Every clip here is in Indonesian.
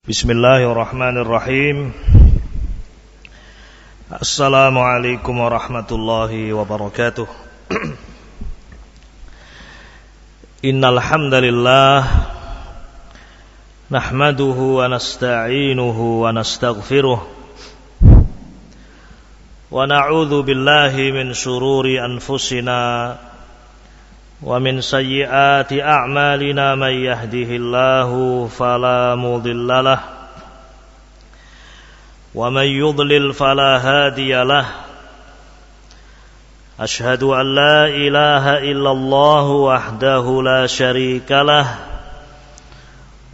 Bismillahirrahmanirrahim. Assalamualaikum warahmatullahi wabarakatuh. Innal hamdalillah nahmaduhu wa nasta'inuhu wa nastaghfiruh wa na'udzu billahi min shururi anfusina wa min sayyiati a'malina may yahdihillahu fala mudilla lahu wa may yudlil fala hadiya lahu. Ashhadu an la ilaha illallah wahdahu la syarika lahu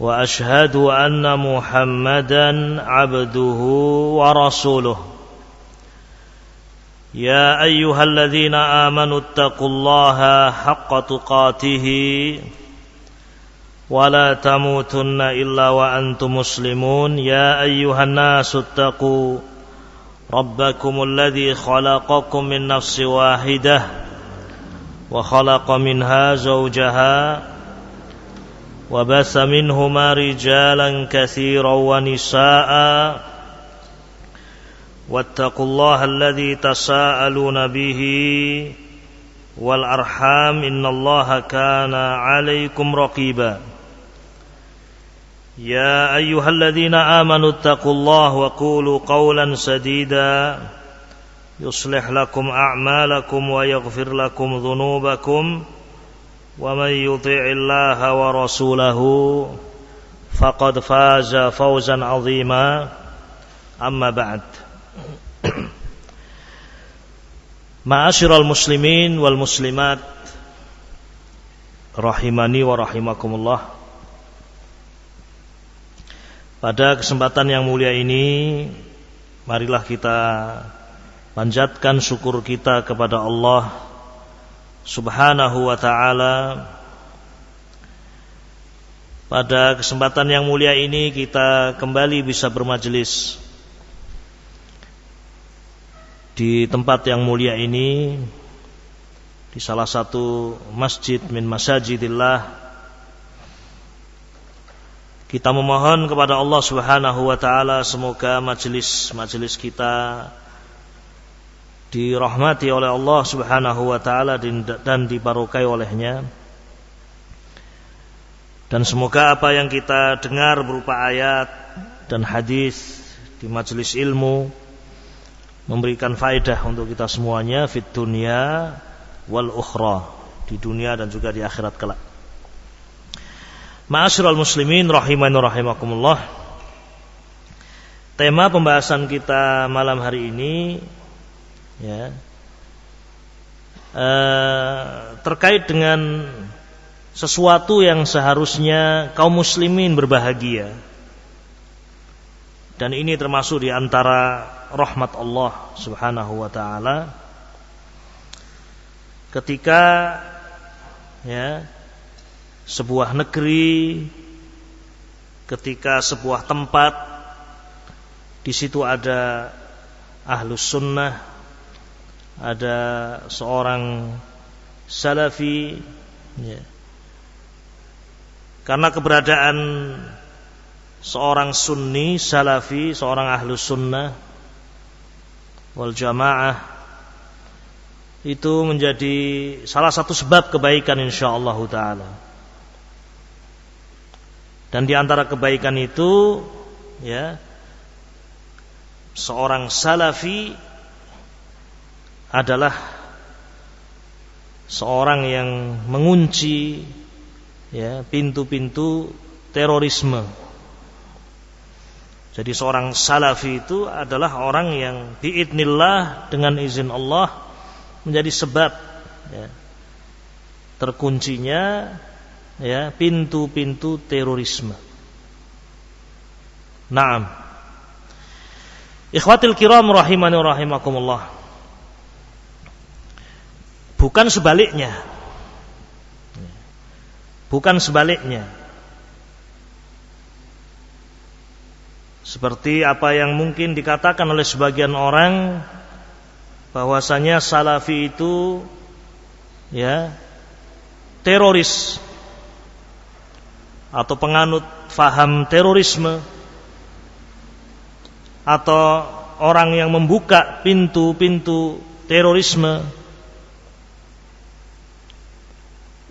wa ashhadu anna Muhammadan abduhu wa rasuluh. Ya ayyuhalladzina amanu taqullaha haqqa tuqatih wa la tamutunna illa wa antum muslimun. Ya ayyuhan nasu taqu rabbakumul ladzi khalaqakum min nafsin wahidah wa khalaqa minha zawjaha wa bassa minhuma rijalan katsiran wa nisaa'a wattaqullaha alladzi tasaaluna bihi wal arham innallaha kana 'alaikum raqiba. Ya ayyuhalladzina amanu taqullaha wa qulu qawlan sadida yuslih lakum a'malakum wa yaghfir lakum dhunubakum wa may yuti'illaha wa rasulahu faqad faza fawzan 'azima. Amma ba'd. Ma'asyiral muslimin wal muslimat rahimani wa rahimakumullah. Pada kesempatan yang mulia ini, marilah kita panjatkan syukur kita kepada Allah Subhanahu wa ta'ala. Pada kesempatan yang mulia ini kita kembali bisa bermajelis di tempat yang mulia ini, di salah satu masjid min masajidillah. Kita memohon kepada Allah Subhanahu wa ta'ala semoga majelis kita dirahmati oleh Allah Subhanahu wa ta'ala dan dibarokai olehnya. Dan semoga apa yang kita dengar berupa ayat dan hadis di majelis ilmu memberikan faedah untuk kita semuanya fid dunya wal ukhra, di dunia dan juga di akhirat kelak. Ma'asyiral muslimin rahimani rahimakumullah. Tema pembahasan kita malam hari ini terkait dengan sesuatu yang seharusnya kaum muslimin berbahagia. Dan ini termasuk di antara rahmat Allah Subhanahu wa ta'ala ketika sebuah negeri, ketika sebuah tempat, di situ ada ahlus sunnah, ada seorang salafi, karena keberadaan seorang sunni salafi, seorang ahlus sunnah wal jamaah, itu menjadi salah satu sebab kebaikan insyaallah ta'ala. Dan di antara kebaikan itu seorang salafi adalah seorang yang mengunci pintu-pintu terorisme. Jadi seorang salafi itu adalah orang yang biidznillah, dengan izin Allah, menjadi sebab terkuncinya pintu-pintu terorisme. Naam. Ikhwatil kiram rahimani rahimakumullah. Bukan sebaliknya. Bukan sebaliknya. Seperti apa yang mungkin dikatakan oleh sebagian orang, bahwasanya salafi itu teroris atau penganut faham terorisme, atau orang yang membuka pintu-pintu terorisme,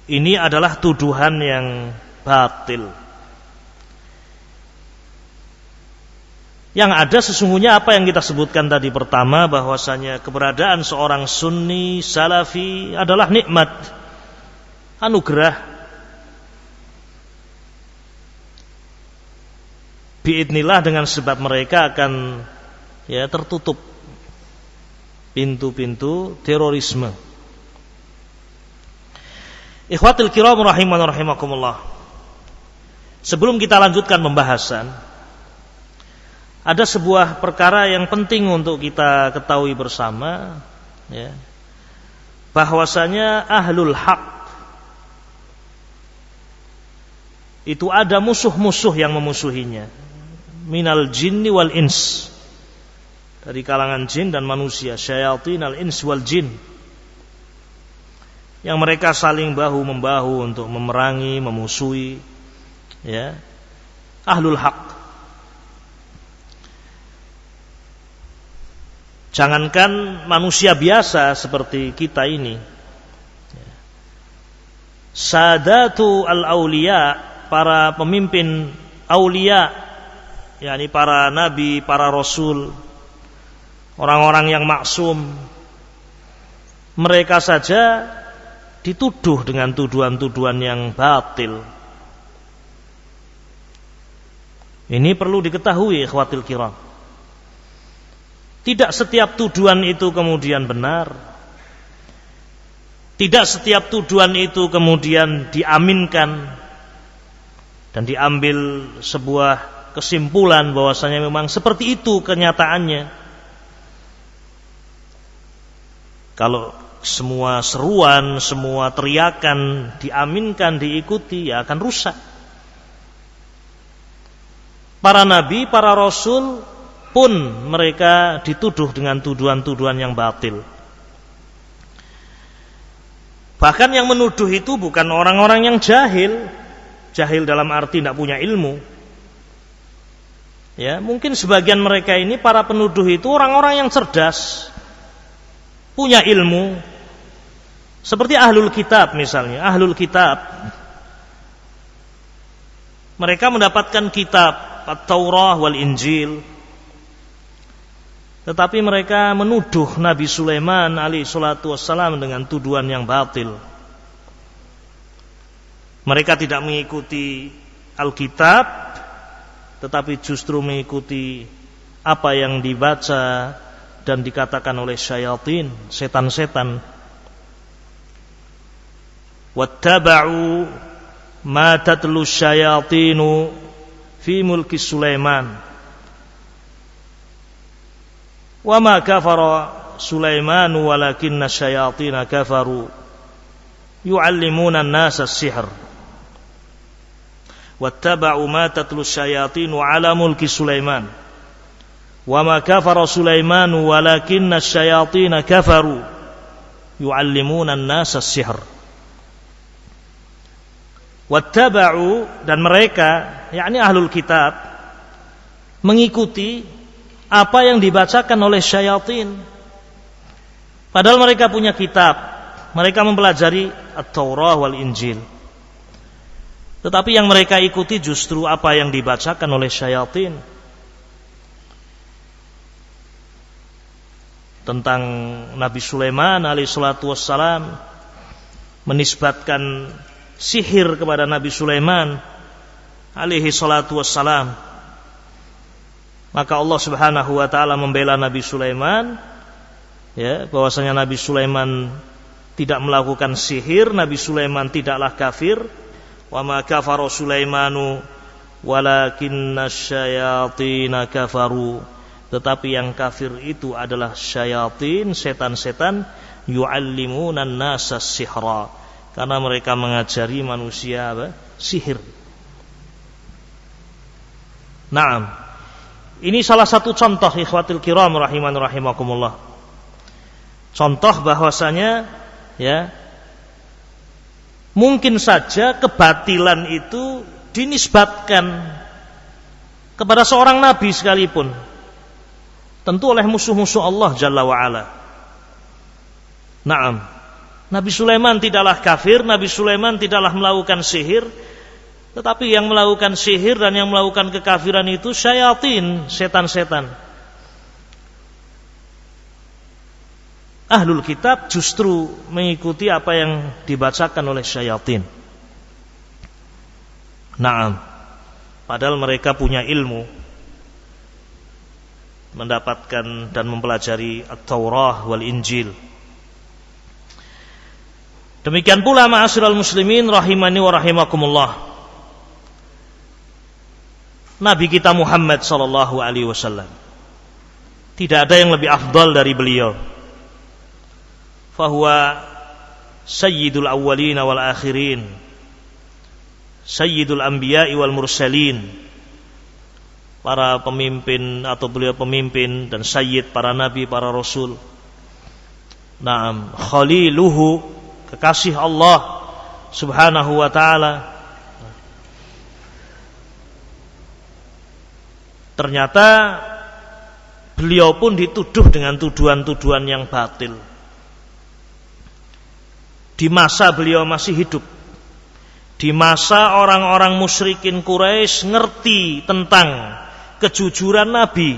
ini adalah tuduhan yang batil. Yang ada sesungguhnya apa yang kita sebutkan tadi pertama, bahwasanya keberadaan seorang sunni salafi adalah nikmat, anugerah. Biidznillah, dengan sebab mereka akan tertutup pintu-pintu terorisme. Ikhwatul kiram rahiman rahimakumullah. Sebelum kita lanjutkan pembahasan, ada sebuah perkara yang penting untuk kita ketahui bersama, bahwasanya ahlul haq itu ada musuh-musuh yang memusuhinya, minal jinni wal ins, dari kalangan jin dan manusia, syayatin al ins wal jin, yang mereka saling bahu-membahu untuk memerangi, memusuhi ahlul haq. Jangankan manusia biasa seperti kita ini, sadatu al-auliya, para pemimpin aulia, yakni para nabi, para rasul, orang-orang yang maksum, mereka saja dituduh dengan tuduhan-tuduhan yang batil. Ini perlu diketahui, ikhwatil kiram. Tidak setiap tuduhan itu kemudian benar. Tidak setiap tuduhan itu kemudian diaminkan dan diambil sebuah kesimpulan bahwasanya memang seperti itu kenyataannya. Kalau semua seruan, semua teriakan diaminkan, diikuti, ya akan rusak. Para nabi, para rasul pun mereka dituduh dengan tuduhan-tuduhan yang batil. Bahkan yang menuduh itu bukan orang-orang yang jahil dalam arti tidak punya ilmu. Mungkin sebagian mereka ini, para penuduh itu orang-orang yang cerdas, punya ilmu. Seperti ahlul kitab misalnya, ahlul kitab. Mereka mendapatkan kitab At-Taurah wal Injil, tetapi mereka menuduh Nabi Sulaiman alaihi salatu wassalam dengan tuduhan yang batil. Mereka tidak mengikuti Alkitab, tetapi justru mengikuti apa yang dibaca dan dikatakan oleh syayatin, setan-setan. Wattaba'u ma tatlu syayatinu fi mulki Sulaiman. Wa ma kafara Sulaiman walakinna syayatina kafaru yu'allimuna an-nasa as-sihr. Wattaba'u ma tatlu syayatinu ala mulki Sulaiman. Wa ma kafara Sulaiman walakinna syayatina kafaru yu'allimuna an-nasa as-sihr. Wattaba'u, dan mereka, yakni ahlul kitab, mengikuti apa yang dibacakan oleh syayatin. Padahal mereka punya kitab, mereka mempelajari At-Taurah wal Injil, tetapi yang mereka ikuti justru apa yang dibacakan oleh syayatin. Tentang Nabi Sulaiman alaihi salatu wassalam, menisbatkan sihir kepada Nabi Sulaiman alaihi salatu wassalam. Maka Allah Subhanahu wa taala membela Nabi Sulaiman, bahwasanya Nabi Sulaiman tidak melakukan sihir, Nabi Sulaiman tidaklah kafir. Wa ma kafara Sulaimanu walakinna syayatina kafaru. Tetapi yang kafir itu adalah syayatin, setan-setan, yu'allimuna an-nasa sihra, karena mereka mengajari manusia sihir. Naam. Ini salah satu contoh, ikhwatul kiram rahiman rahimakumullah. Contoh bahwasanya mungkin saja kebatilan itu dinisbatkan kepada seorang nabi sekalipun. tentu oleh musuh-musuh Allah Jalla wa'ala. Naam, Nabi Sulaiman tidaklah kafir, Nabi Sulaiman tidaklah melakukan sihir, tetapi yang melakukan sihir dan yang melakukan kekafiran itu syayatin, setan-setan. Ahlul kitab justru mengikuti apa yang dibacakan oleh syayatin. Naam, padahal mereka punya ilmu, mendapatkan dan mempelajari At-Taurah wal Injil. Demikian pula ma'asyiral muslimin rahimani wa rahimakumullah. Nabi kita Muhammad sallallahu alaihi wasallam, tidak ada yang lebih afdal dari beliau. Fahuwa sayyidul awwalin wal akhirin, sayyidul anbiya'i wal mursalin. Para pemimpin atau beliau pemimpin dan sayyid para nabi, para rasul. Naam, khaliluhu, kekasih Allah subhanahu wa ta'ala. Ternyata beliau pun dituduh dengan tuduhan-tuduhan yang batil di masa beliau masih hidup, di masa orang-orang musyrikin Quraisy ngerti tentang kejujuran Nabi,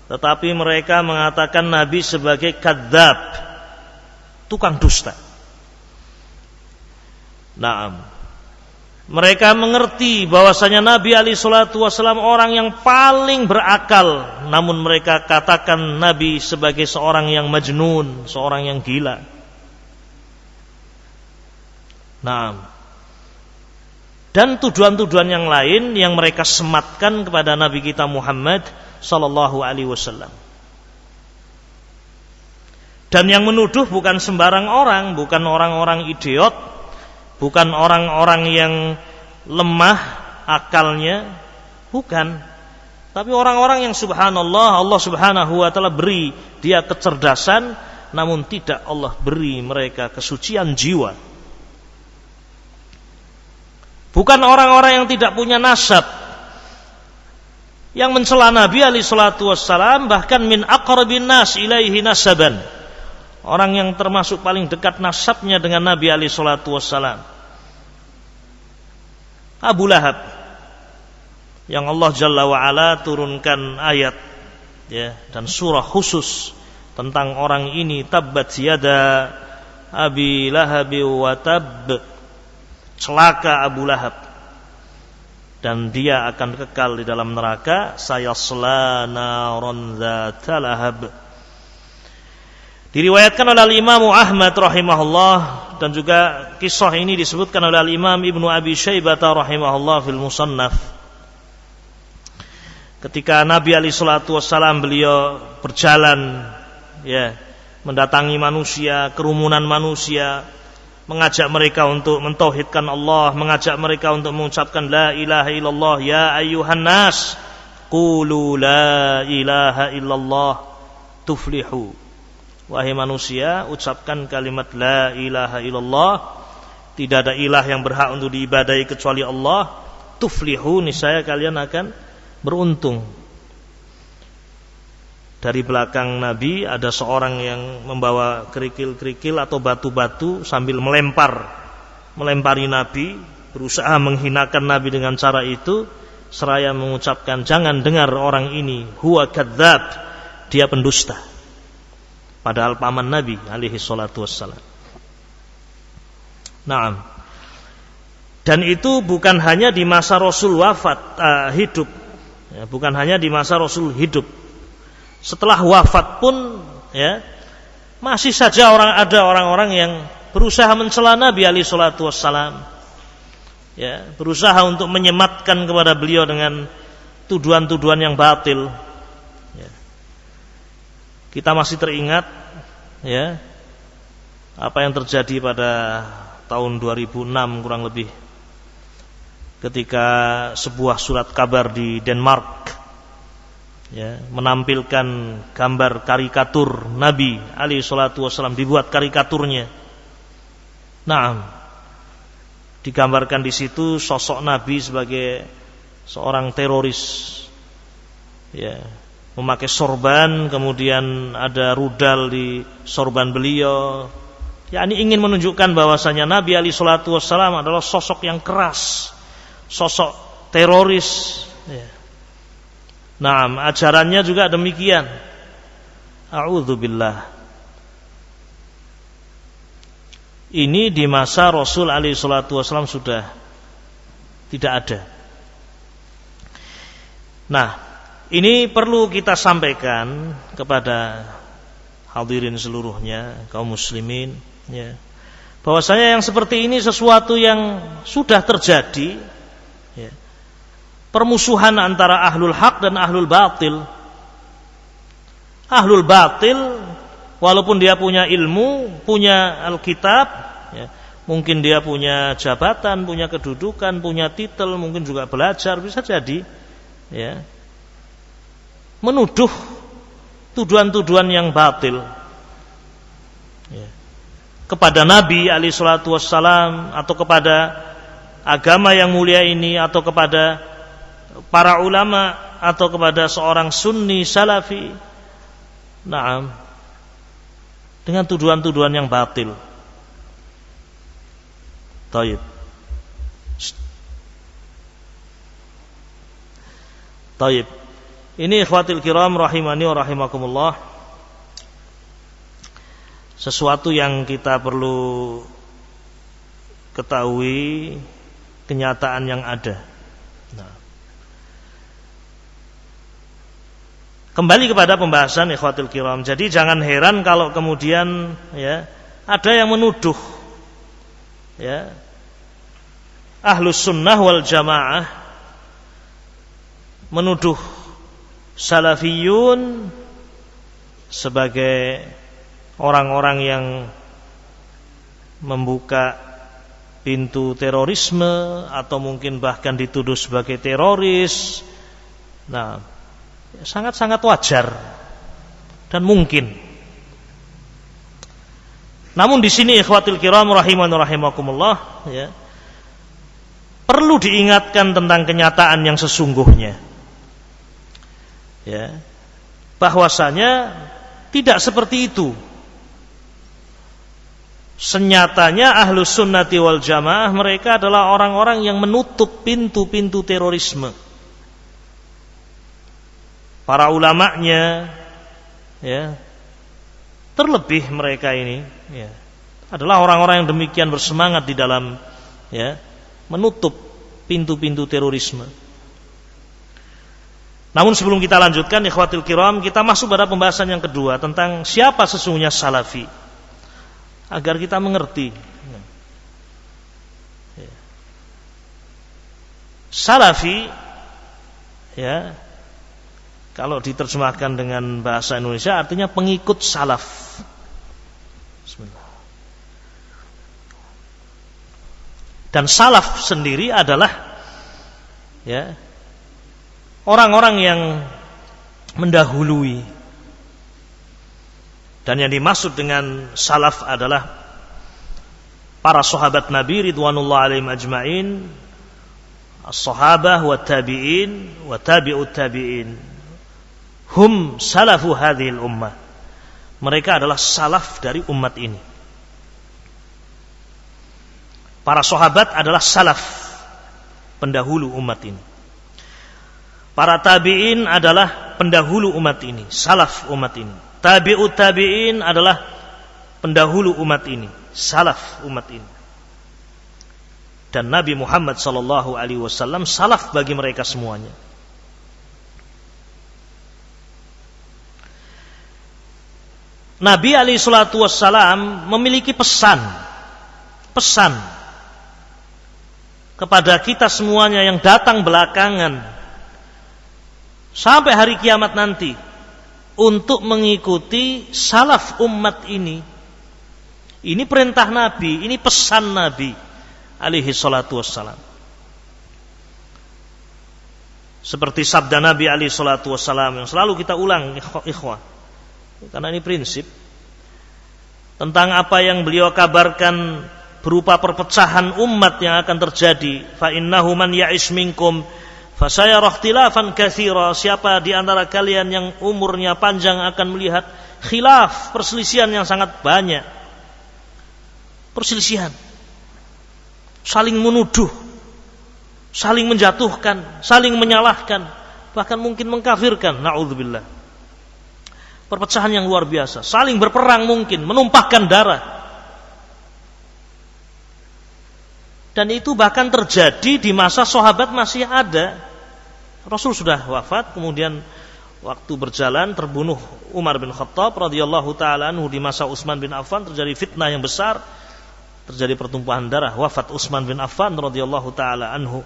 tetapi mereka mengatakan Nabi sebagai kadzab, tukang dusta. Naam, mereka mengerti bahwasanya Nabi alaihi salatu wasallam orang yang paling berakal, namun mereka katakan Nabi sebagai seorang yang majnun, seorang yang gila. Naam, dan tuduhan-tuduhan yang lain yang mereka sematkan kepada Nabi kita Muhammad sallallahu alaihi wasallam. Dan yang menuduh bukan sembarang orang, bukan orang-orang idiot, bukan orang-orang yang lemah akalnya, bukan. Tapi orang-orang yang subhanallah, Allah subhanahu wa ta'ala beri dia kecerdasan, namun tidak Allah beri mereka kesucian jiwa. Bukan orang-orang yang tidak punya nasab, yang mencela Nabi alaihi salatu wassalam, bahkan min aqrabin nas ilaihi nasaban, orang yang termasuk paling dekat nasabnya dengan Nabi alaihi salatu wassalam, Abu Lahab, yang Allah Jalla wa'ala turunkan ayat ya, dan surah khusus tentang orang ini. Tabbat yada Abi Lahab wa tab, celaka Abu Lahab, dan dia akan kekal di dalam neraka, sayasla naron dzata lahab. Diriwayatkan oleh Imam Ahmad rahimahullah, dan juga kisah ini disebutkan oleh Imam Ibnu Abi Syaibah rahimahullah fil Musannaf. Ketika Nabi alaihi salatu wassalam beliau berjalan ya, mendatangi manusia, kerumunan manusia, mengajak mereka untuk mentauhidkan Allah, mengajak mereka untuk mengucapkan la ilaha illallah. Ya ayyuhan nas, qulu la ilaha illallah tuflihu. Wahai manusia, ucapkan kalimat la ilaha illallah, tidak ada ilah yang berhak untuk diibadahi kecuali Allah. Tuflihu, niscaya kalian akan beruntung. Dari belakang Nabi ada seorang yang membawa kerikil-kerikil atau batu-batu sambil melempari Nabi, berusaha menghinakan Nabi dengan cara itu, seraya mengucapkan, jangan dengar orang ini, huwa kadzab, dia pendusta. Padahal paman Nabi alaihi salatu wassalam. Naam. Dan itu bukan hanya di masa Rasul hidup, ya, bukan hanya di masa Rasul hidup. Setelah wafat pun ya, masih saja ada orang-orang yang berusaha mencela Nabi alaihi salatu wassalam, ya, berusaha untuk menyematkan kepada beliau dengan tuduhan-tuduhan yang batil. Ya. Kita masih teringat ya, apa yang terjadi pada tahun 2006 kurang lebih, ketika sebuah surat kabar di Denmark ya, menampilkan gambar karikatur Nabi alaihi salatu wasallam, dibuat karikaturnya. Naam, digambarkan di situ sosok Nabi sebagai seorang teroris ya, memakai sorban, kemudian ada rudal di sorban beliau. Ini ingin menunjukkan bahwasanya Nabi alaihi salatu wassalam adalah sosok yang keras, sosok teroris. Nah, ajarannya juga demikian. A'udzubillah. Ini di masa Rasul alaihi salatu wassalam sudah tidak ada. Nah, ini perlu kita sampaikan kepada hadirin seluruhnya, kaum muslimin, bahwasanya yang seperti ini sesuatu yang sudah terjadi, permusuhan antara ahlul haq dan ahlul batil. Ahlul batil, walaupun dia punya ilmu, punya Alkitab, mungkin dia punya jabatan, punya kedudukan, punya titel, mungkin juga belajar, bisa jadi, menuduh tuduhan-tuduhan yang batil kepada Nabi alaihi salatu wassalam, atau kepada agama yang mulia ini, atau kepada para ulama, atau kepada seorang sunni salafi. Naam, dengan tuduhan-tuduhan yang batil. Taib. Taib. Ini ikhwatil kiram rahimani wa rahimakumullah, sesuatu yang kita perlu ketahui, kenyataan yang ada. Kembali kepada pembahasan ikhwatil kiram. Jadi jangan heran kalau kemudian ada yang menuduh Ahlus Sunnah wal Jamaah, menuduh Salafiyun sebagai orang-orang yang membuka pintu terorisme, atau mungkin bahkan dituduh sebagai teroris. Nah, sangat-sangat wajar dan mungkin. Namun di sini ikhwatil kiram rahiman rahimakumullah, perlu diingatkan tentang kenyataan yang sesungguhnya. Bahwasanya tidak seperti itu. Senyatanya Ahlus Sunnati wal Jamaah, mereka adalah orang-orang yang menutup pintu-pintu terorisme. Para ulamanya, terlebih mereka ini, adalah orang-orang yang demikian bersemangat di dalam, menutup pintu-pintu terorisme. Namun sebelum kita lanjutkan, ikhwatil kiram, kita masuk pada pembahasan yang kedua tentang siapa sesungguhnya salafi, agar kita mengerti. Salafi, kalau diterjemahkan dengan bahasa Indonesia artinya pengikut salaf. Bismillah. Dan salaf sendiri adalah orang-orang yang mendahului. Dan yang dimaksud dengan salaf adalah para sahabat Nabi ridwanullah alaihim ajma'in, as-sahabah wa tabi'in wa tabi'ut tabi'in. Hum salafu hadhil ummah. Mereka adalah salaf dari umat ini. Para sahabat adalah salaf, pendahulu umat ini. Para tabi'in adalah pendahulu umat ini, salaf umat ini. Tabi'ut tabi'in adalah pendahulu umat ini, salaf umat ini. Dan Nabi Muhammad sallallahu alaihi wasallam salaf bagi mereka semuanya. Nabi alaihi salatu wassalam memiliki pesan kepada kita semuanya yang datang belakangan sampai hari kiamat nanti, untuk mengikuti salaf umat ini. Ini perintah Nabi, ini pesan Nabi alaihi salatu wassalam. Seperti sabda Nabi alaihi salatu wassalam yang selalu kita ulang, ikhwah, karena ini prinsip, tentang apa yang beliau kabarkan berupa perpecahan umat yang akan terjadi. Fa innahu man ya'ish minkum Fasayara ikhtilafan katsira, siapa di antara kalian yang umurnya panjang akan melihat khilaf, perselisihan yang sangat banyak. Perselisihan, saling menuduh, saling menjatuhkan, saling menyalahkan, bahkan mungkin mengkafirkan. Na'udzubillah. Perpecahan yang luar biasa, saling berperang mungkin, menumpahkan darah. Dan itu bahkan terjadi di masa sahabat masih ada. Rasul sudah wafat, kemudian waktu berjalan terbunuh Umar bin Khattab radhiyallahu taala anhu. Di masa Utsman bin Affan terjadi fitnah yang besar, terjadi pertumpahan darah, wafat Utsman bin Affan radhiyallahu taala anhu.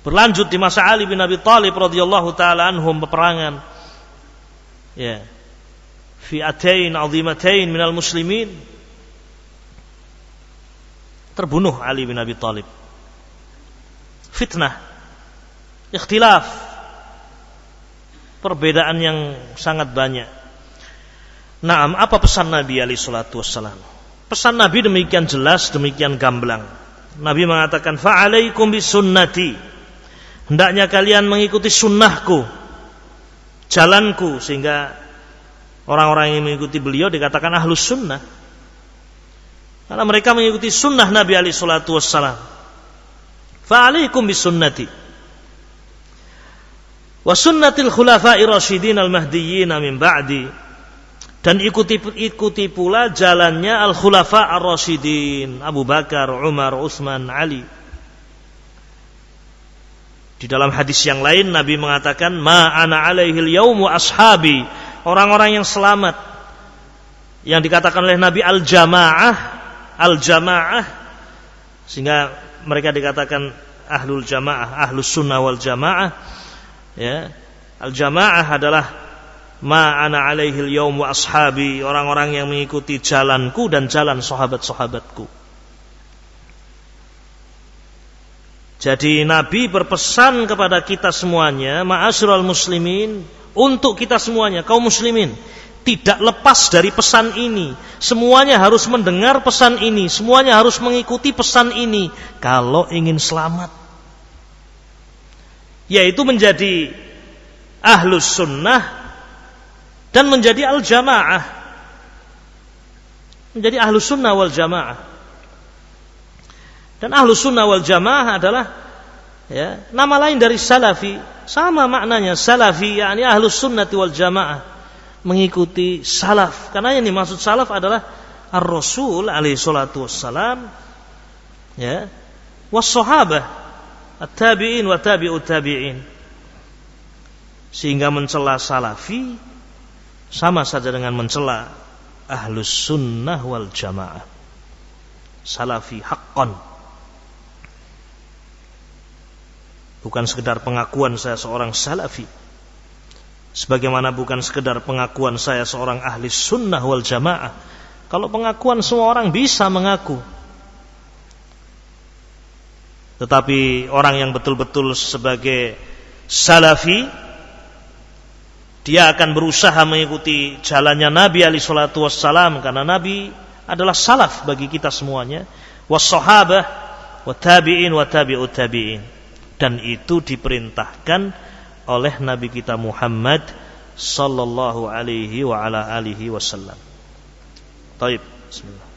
Berlanjut di masa Ali bin Abi Thalib radhiyallahu taala anhu, peperangan ya fi'atain 'azimatain minal muslimin. Terbunuh Ali bin Abi Thalib. Fitnah, ikhtilaf, perbedaan yang sangat banyak. Naam, apa pesan Nabi alaihi salatu wassalam? Pesan Nabi demikian jelas, demikian gamblang. Nabi mengatakan, fa'alaikum bisunnati, hendaknya kalian mengikuti sunnahku, jalanku. Sehingga orang-orang yang mengikuti beliau dikatakan ahlus sunnah, karena mereka mengikuti sunnah Nabi alaihi salatu wassalam. Fa'alaikum bisunnati wa sunnatil khulafa'ir rasyidin al-mahdiyyin min ba'di, dan ikuti pula jalannya al-khulafa' ar-rasyidin, Abu Bakar, Umar, Utsman, Ali. Di dalam hadis yang lain Nabi mengatakan, ma ana alaihil yaum wa ashabi, orang-orang yang selamat, yang dikatakan oleh Nabi al-jamaah, sehingga mereka dikatakan ahlul jamaah, ahlus sunnah wal jamaah. Ya, al-jamaah adalah ma ana alaihil yaum wa ashabi, orang-orang yang mengikuti jalanku dan jalan sahabat-sahabatku. Jadi Nabi berpesan kepada kita semuanya, ma'asyiral muslimin, untuk kita semuanya kaum muslimin, tidak lepas dari pesan ini. Semuanya harus mendengar pesan ini, semuanya harus mengikuti pesan ini kalau ingin selamat, yaitu menjadi ahlus sunnah dan menjadi al-jamaah, menjadi ahlus sunnah wal jamaah. Dan ahlus sunnah wal jamaah adalah ya, nama lain dari salafi, sama maknanya. Salafi yakni ahlus sunnati wal jamaah, mengikuti salaf, karena yang dimaksud salaf adalah ar-rasul alaihi salatu wassalam, ya, was sahabah, at-tabi'in wa tabi'ut tabi'in. Sehingga mencela salafi sama saja dengan mencela ahlus sunnah wal jamaah. Salafi haqqan, bukan sekedar pengakuan saya seorang salafi, sebagaimana bukan sekedar pengakuan saya seorang ahli sunnah wal jamaah. Kalau pengakuan semua orang bisa mengaku, tetapi orang yang betul-betul sebagai salafi, dia akan berusaha mengikuti jalannya Nabi alaihi salatu wassalam, karena Nabi adalah salaf bagi kita semuanya, was sahabah wa tabi'in wa tabi'ut tabi'in, dan itu diperintahkan oleh Nabi kita Muhammad sallallahu alaihi wa ala alihi wasallam. Baik, bismillah.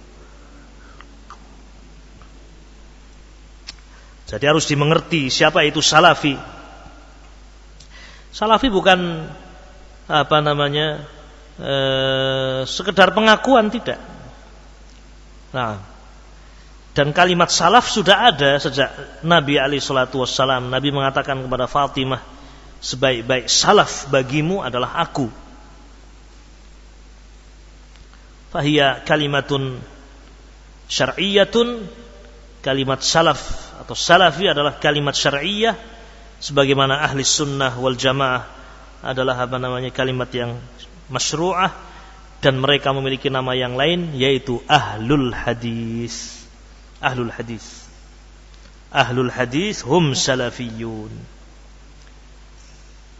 Jadi harus dimengerti siapa itu salafi. Salafi bukan sekedar pengakuan, tidak. Nah, dan kalimat salaf sudah ada sejak Nabi alaihi salatu wassalam. Nabi mengatakan kepada Fatimah, sebaik-baik salaf bagimu adalah aku. Fahiya kalimatun syar'iyyatun, kalimat salaf atau salafi adalah kalimat syar'iyyah, sebagaimana ahli sunnah wal jamaah adalah kalimat yang masyru'ah, dan mereka memiliki nama yang lain, yaitu ahlul hadis. Ahlul hadis, ahlul hadis hum salafiyun,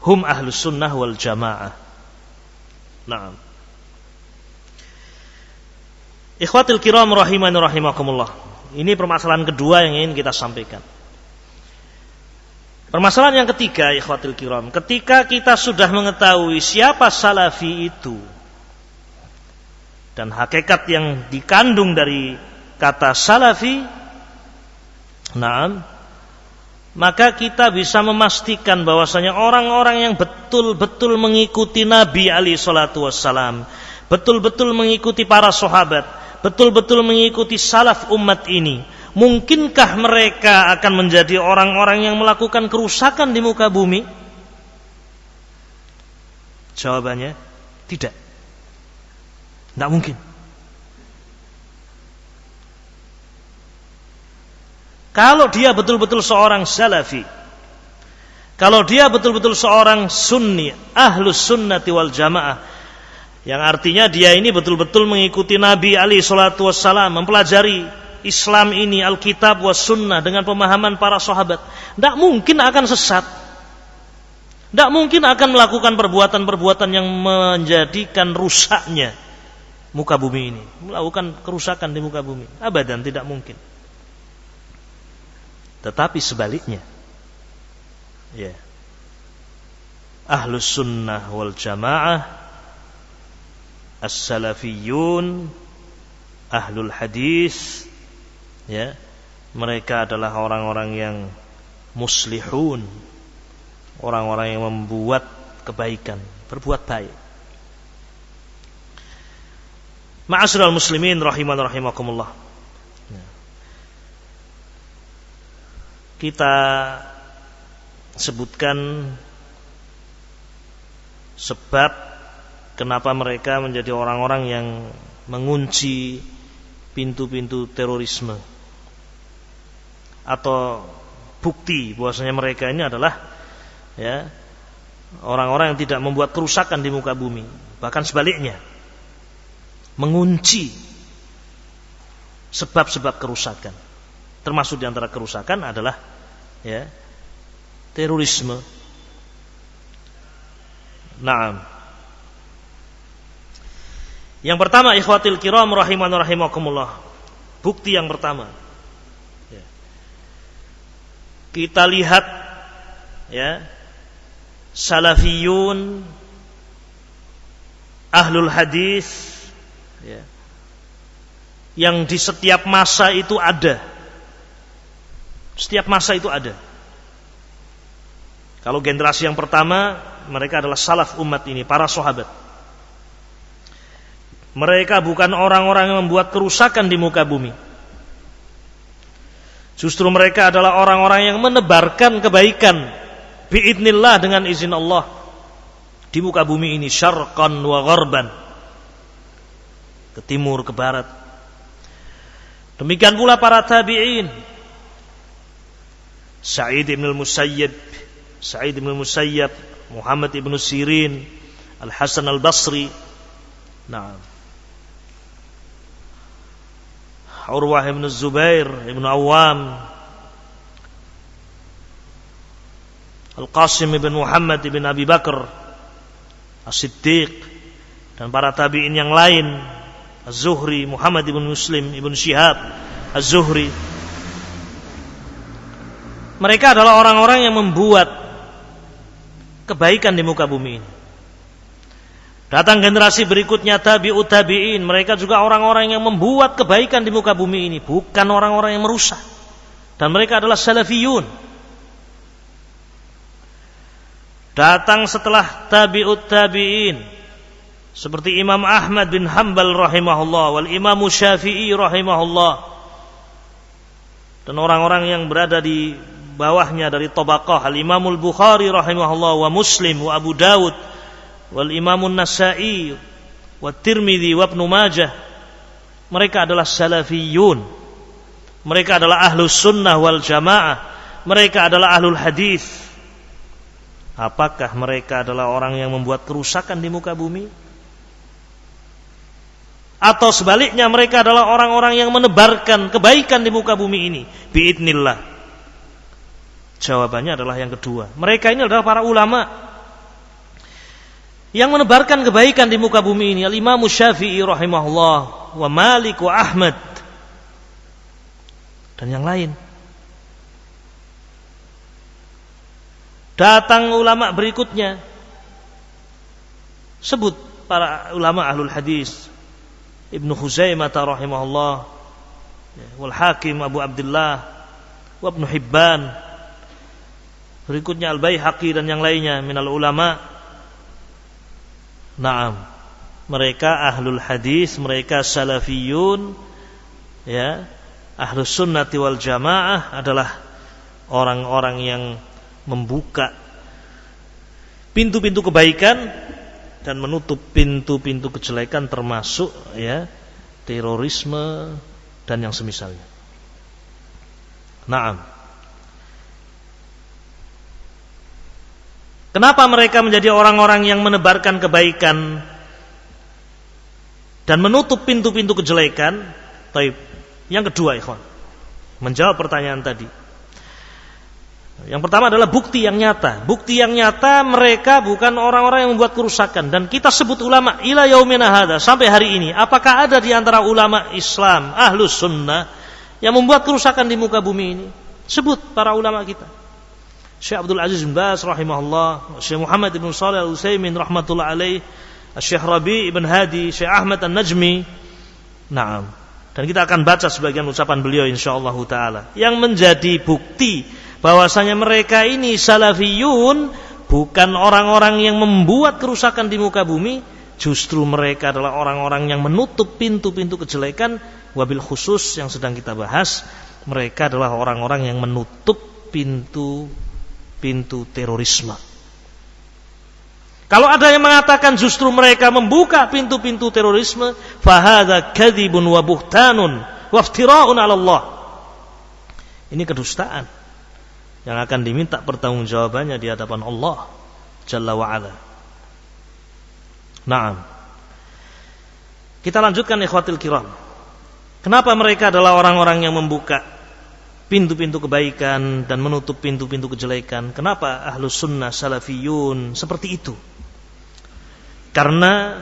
hum ahlus sunnah wal jamaah. Naam. Ikhwatul kiram rahimani rahimakumullah. Ini permasalahan kedua yang ingin kita sampaikan. Permasalahan yang ketiga, ikhwatul kiram, ketika kita sudah mengetahui siapa salafi itu dan hakikat yang dikandung dari kata salafi, maka kita bisa memastikan bahwasanya orang-orang yang betul-betul mengikuti Nabi alaihi salatu wassalam, betul-betul mengikuti para sahabat, betul-betul mengikuti salaf umat ini, mungkinkah mereka akan menjadi orang-orang yang melakukan kerusakan di muka bumi? Jawabannya tidak. Tidak mungkin. Kalau dia betul-betul seorang salafi, kalau dia betul-betul seorang sunni, ahlus sunnati wal jamaah, yang artinya dia ini betul-betul mengikuti Nabi alaihi salatu wassalam, mempelajari Islam ini, Alkitab was sunnah dengan pemahaman para sahabat, tidak mungkin akan sesat, tidak mungkin akan melakukan perbuatan-perbuatan yang menjadikan rusaknya muka bumi ini, melakukan kerusakan di muka bumi. Abadan, tidak mungkin. Tetapi sebaliknya, ya, ahlus sunnah wal jamaah, as-salafiyun, ahlul hadis, ya, mereka adalah orang-orang yang muslihun, orang-orang yang membuat kebaikan, berbuat baik. Ma'asyiral muslimin rahiman rahimakumullah. Kita sebutkan sebab kenapa mereka menjadi orang-orang yang mengunci pintu-pintu terorisme, atau bukti bahwasanya mereka ini adalah, ya, orang-orang yang tidak membuat kerusakan di muka bumi, bahkan sebaliknya mengunci sebab-sebab kerusakan. Termasuk di antara kerusakan adalah, ya, terorisme. Naam. Yang pertama, ikhwatil kiram rahiman rahimakumullah, bukti yang pertama, ya, kita lihat, ya, salafiyun, ahlul hadis, ya, yang di setiap masa itu ada. Setiap masa itu ada. Kalau generasi yang pertama, mereka adalah salaf umat ini, para sahabat. Mereka bukan orang-orang yang membuat kerusakan di muka bumi. Justru mereka adalah orang-orang yang menebarkan kebaikan biidznillah, dengan izin Allah, di muka bumi ini, syarqan wa gharban, ke timur, ke barat. Demikian pula para tabi'in, Sa'id ibn al-Musayyab, Muhammad ibn Sirin, Al-Hasan al-Basri, Urwah ibn Zubair ibn Awam, Al-Qasim ibn Muhammad ibn Abi Bakar As-Siddiq, dan para tabi'in yang lain, Az-Zuhri, Muhammad ibn Muslim ibn Syihab Az-Zuhri. Mereka adalah orang-orang yang membuat kebaikan di muka bumi ini. Datang generasi berikutnya, tabi'ut tabi'in, mereka juga orang-orang yang membuat kebaikan di muka bumi ini, bukan orang-orang yang merusak. Dan mereka adalah salafiyun. Datang setelah tabi'ut tabi'in, seperti Imam Ahmad bin Hanbal rahimahullah, wal Imam Syafi'i rahimahullah, dan orang-orang yang berada di bawahnya dari tabaqah Al-Imamul Bukhari rahimahullah, wa Muslim, wa Abu Dawud, wal Imamun Nasa'i, wa Tirmidzi, wa Ibnu Majah. Mereka adalah salafiyun. Mereka adalah ahlus sunnah wal jamaah. Mereka adalah ahlul hadis. Apakah mereka adalah orang yang membuat kerusakan di muka bumi? Atau sebaliknya, mereka adalah orang-orang yang menebarkan kebaikan di muka bumi ini biidznillah? Jawabannya adalah yang kedua. Mereka ini adalah para ulama yang menebarkan kebaikan di muka bumi ini. Al-Imam Syafi'i rahimahullah, wa Malik, wa Ahmad, dan yang lain. Datang ulama berikutnya, sebut para ulama ahlul hadis, Ibnu Khuzaimah rahimahullah, wal Hakim Abu Abdullah, wa Ibnu Hibban, berikutnya Al-Baihaqi dan yang lainnya minal ulama. Naam, mereka ahlul hadis, mereka salafiyun, ya, ahlus sunnati wal jamaah adalah orang-orang yang membuka pintu-pintu kebaikan dan menutup pintu-pintu kejelekan, termasuk ya terorisme dan yang semisalnya. Naam. Kenapa mereka menjadi orang-orang yang menebarkan kebaikan dan menutup pintu-pintu kejelekan? Taib. Yang kedua, ikhwan, menjawab pertanyaan tadi. Yang pertama adalah bukti yang nyata. Bukti yang nyata mereka bukan orang-orang yang membuat kerusakan. Dan kita sebut ulama ila yaumina hadza, sampai hari ini. Apakah ada di antara ulama Islam ahlus sunnah yang membuat kerusakan di muka bumi ini? Sebut para ulama kita. Syekh Abdul Aziz bin Baz rahimahullah, Syekh Muhammad bin Shalih Al-Utsaimin rahmatullah alaih, Syekh Rabi' ibn Hadi, Syekh Ahmad An-Najmi. Naam. Dan kita akan baca sebagian ucapan beliau insyaallah taala yang menjadi bukti bahwasanya mereka ini salafiyun, bukan orang-orang yang membuat kerusakan di muka bumi, justru mereka adalah orang-orang yang menutup pintu-pintu kejelekan. Wabil khusus yang sedang kita bahas, mereka adalah orang-orang yang menutup pintu terorisme. Kalau ada yang mengatakan justru mereka membuka pintu-pintu terorisme, fahadza kadzibun wa buhtanun wa iftira'un 'ala Allah. Ini kedustaan yang akan diminta pertanggungjawabannya di hadapan Allah Jalla wa Ala. Naam. Kita lanjutkan ikhwatil kiram. Kenapa mereka adalah orang-orang yang membuka pintu-pintu kebaikan dan menutup pintu-pintu kejelekan? Kenapa ahlus sunnah salafiyun seperti itu? Karena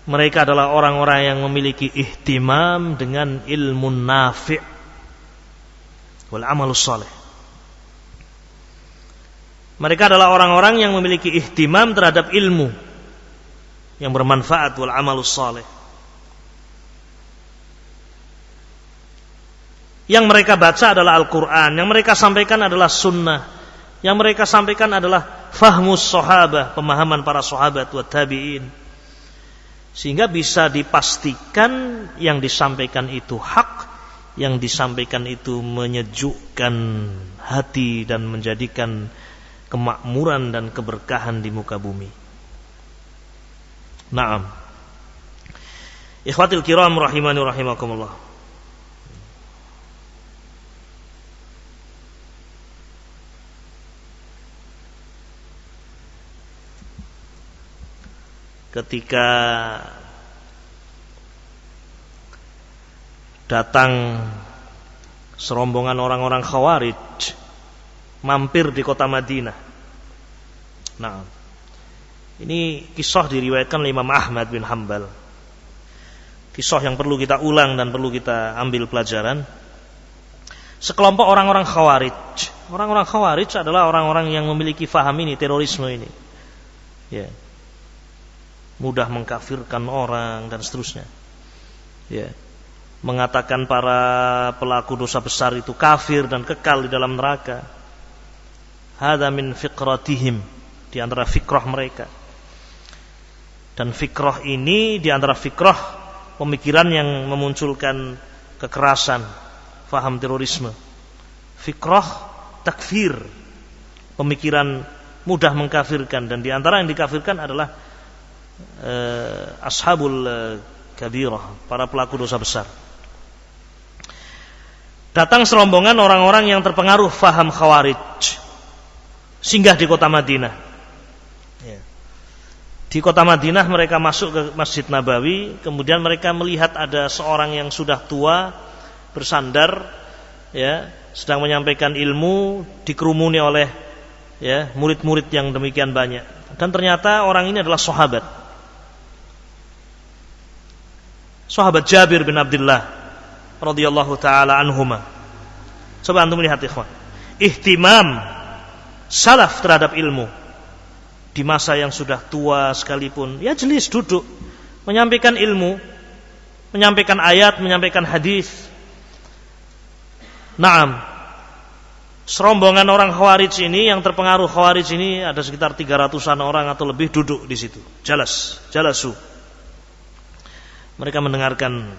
mereka adalah orang-orang yang memiliki ihtimam dengan ilmu nafi' wal amalus salih. Mereka adalah orang-orang yang memiliki ihtimam terhadap ilmu yang bermanfaat wal amalus salih. Yang mereka baca adalah Al-Quran, yang mereka sampaikan adalah sunnah, yang mereka sampaikan adalah fahmus sahabah, pemahaman para sahabat wa tabi'in. Sehingga bisa dipastikan yang disampaikan itu hak, yang disampaikan itu menyejukkan hati dan menjadikan kemakmuran dan keberkahan di muka bumi. Naam. Ikhwatil kiram rahimani rahimakumullah. Ketika datang serombongan orang-orang Khawarij mampir di kota Madinah. Nah, ini kisah diriwayatkan oleh Imam Ahmad bin Hanbal. Kisah yang perlu kita ulang dan perlu kita ambil pelajaran. Sekelompok orang-orang Khawarij. Orang-orang Khawarij adalah orang-orang yang memiliki faham ini, terorisme ini. Ya. Mudah mengkafirkan orang dan seterusnya. Ya. Mengatakan para pelaku dosa besar itu kafir dan kekal di dalam neraka. Hadza min fiqratihim, di antara fikrah mereka. Dan fikrah ini di antara fikrah pemikiran yang memunculkan kekerasan, faham terorisme. Fikrah takfir, pemikiran mudah mengkafirkan, dan di antara yang dikafirkan adalah ashabul kabirah, para pelaku dosa besar. Datang serombongan orang-orang yang terpengaruh faham Khawarij, singgah di kota Madinah. Di kota Madinah mereka masuk ke Masjid Nabawi, kemudian mereka melihat ada seorang yang sudah tua bersandar, ya, sedang menyampaikan ilmu, dikerumuni oleh ya murid-murid yang demikian banyak. Dan ternyata orang ini adalah sahabat Jabir bin Abdullah radhiyallahu taala anhuma. Coba antum lihat ikhwan, ihtimam salaf terhadap ilmu di masa yang sudah tua sekalipun, ya jelas duduk menyampaikan ilmu, menyampaikan ayat, menyampaikan hadis. Naam. Serombongan orang Khawarij ini, yang terpengaruh Khawarij ini ada sekitar 300-an orang atau lebih duduk di situ. Jalasu. Mereka mendengarkan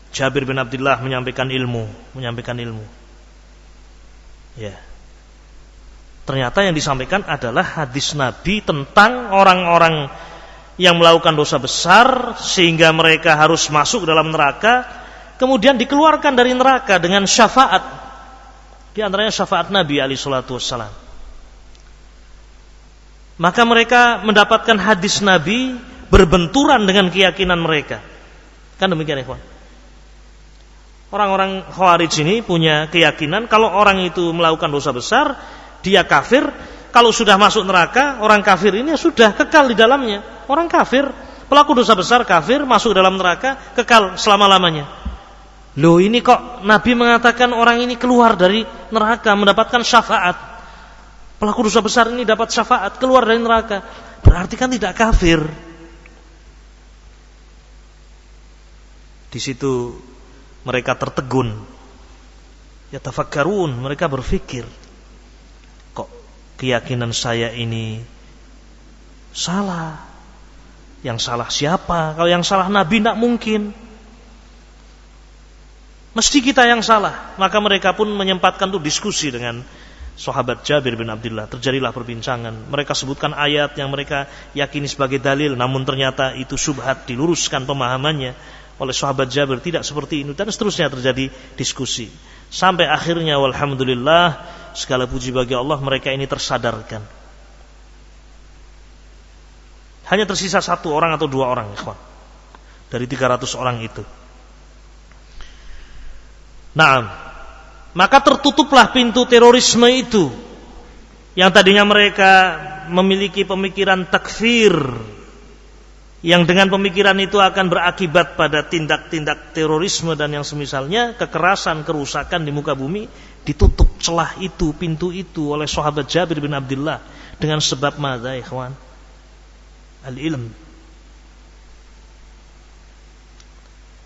Jabir bin Abdullah menyampaikan ilmu. Ya. Ternyata yang disampaikan adalah hadis Nabi tentang orang-orang yang melakukan dosa besar sehingga mereka harus masuk dalam neraka, kemudian dikeluarkan dari neraka dengan syafaat. Di antaranya syafaat Nabi alaihi salatu wassalam. Maka mereka mendapatkan hadis Nabi berbenturan dengan keyakinan mereka. Kan demikian, ikhwan. Orang-orang Khawarij ini punya keyakinan kalau orang itu melakukan dosa besar, dia kafir. Kalau sudah masuk neraka, orang kafir ini sudah kekal di dalamnya. Orang kafir, pelaku dosa besar kafir, masuk dalam neraka, kekal selama-lamanya. Loh, ini kok Nabi mengatakan orang ini keluar dari neraka mendapatkan syafaat. Pelaku dosa besar ini dapat syafaat, keluar dari neraka. Berarti kan tidak kafir. Di situ mereka tertegun. Yatafakkarun, mereka berpikir, kok keyakinan saya ini salah? Yang salah siapa? Kalau yang salah Nabi tidak mungkin. Mesti kita yang salah. Maka mereka pun menyempatkan tuh diskusi dengan sahabat Jabir bin Abdullah. Terjadilah perbincangan. Mereka sebutkan ayat yang mereka yakini sebagai dalil, namun ternyata itu syubhat, diluruskan pemahamannya oleh sahabat Jabir, tidak seperti ini, dan seterusnya terjadi diskusi. Sampai akhirnya walhamdulillah, segala puji bagi Allah, mereka ini tersadarkan. Hanya tersisa 1 orang atau 2 orang, ikhwan, dari 300 orang itu. Nah, maka tertutuplah pintu terorisme itu, yang tadinya mereka memiliki pemikiran takfir, yang dengan pemikiran itu akan berakibat pada tindak-tindak terorisme dan yang semisalnya, kekerasan, kerusakan di muka bumi. Ditutup celah itu, pintu itu oleh sahabat Jabir bin Abdullah dengan sebab madza, ikhwan? Al-ilm.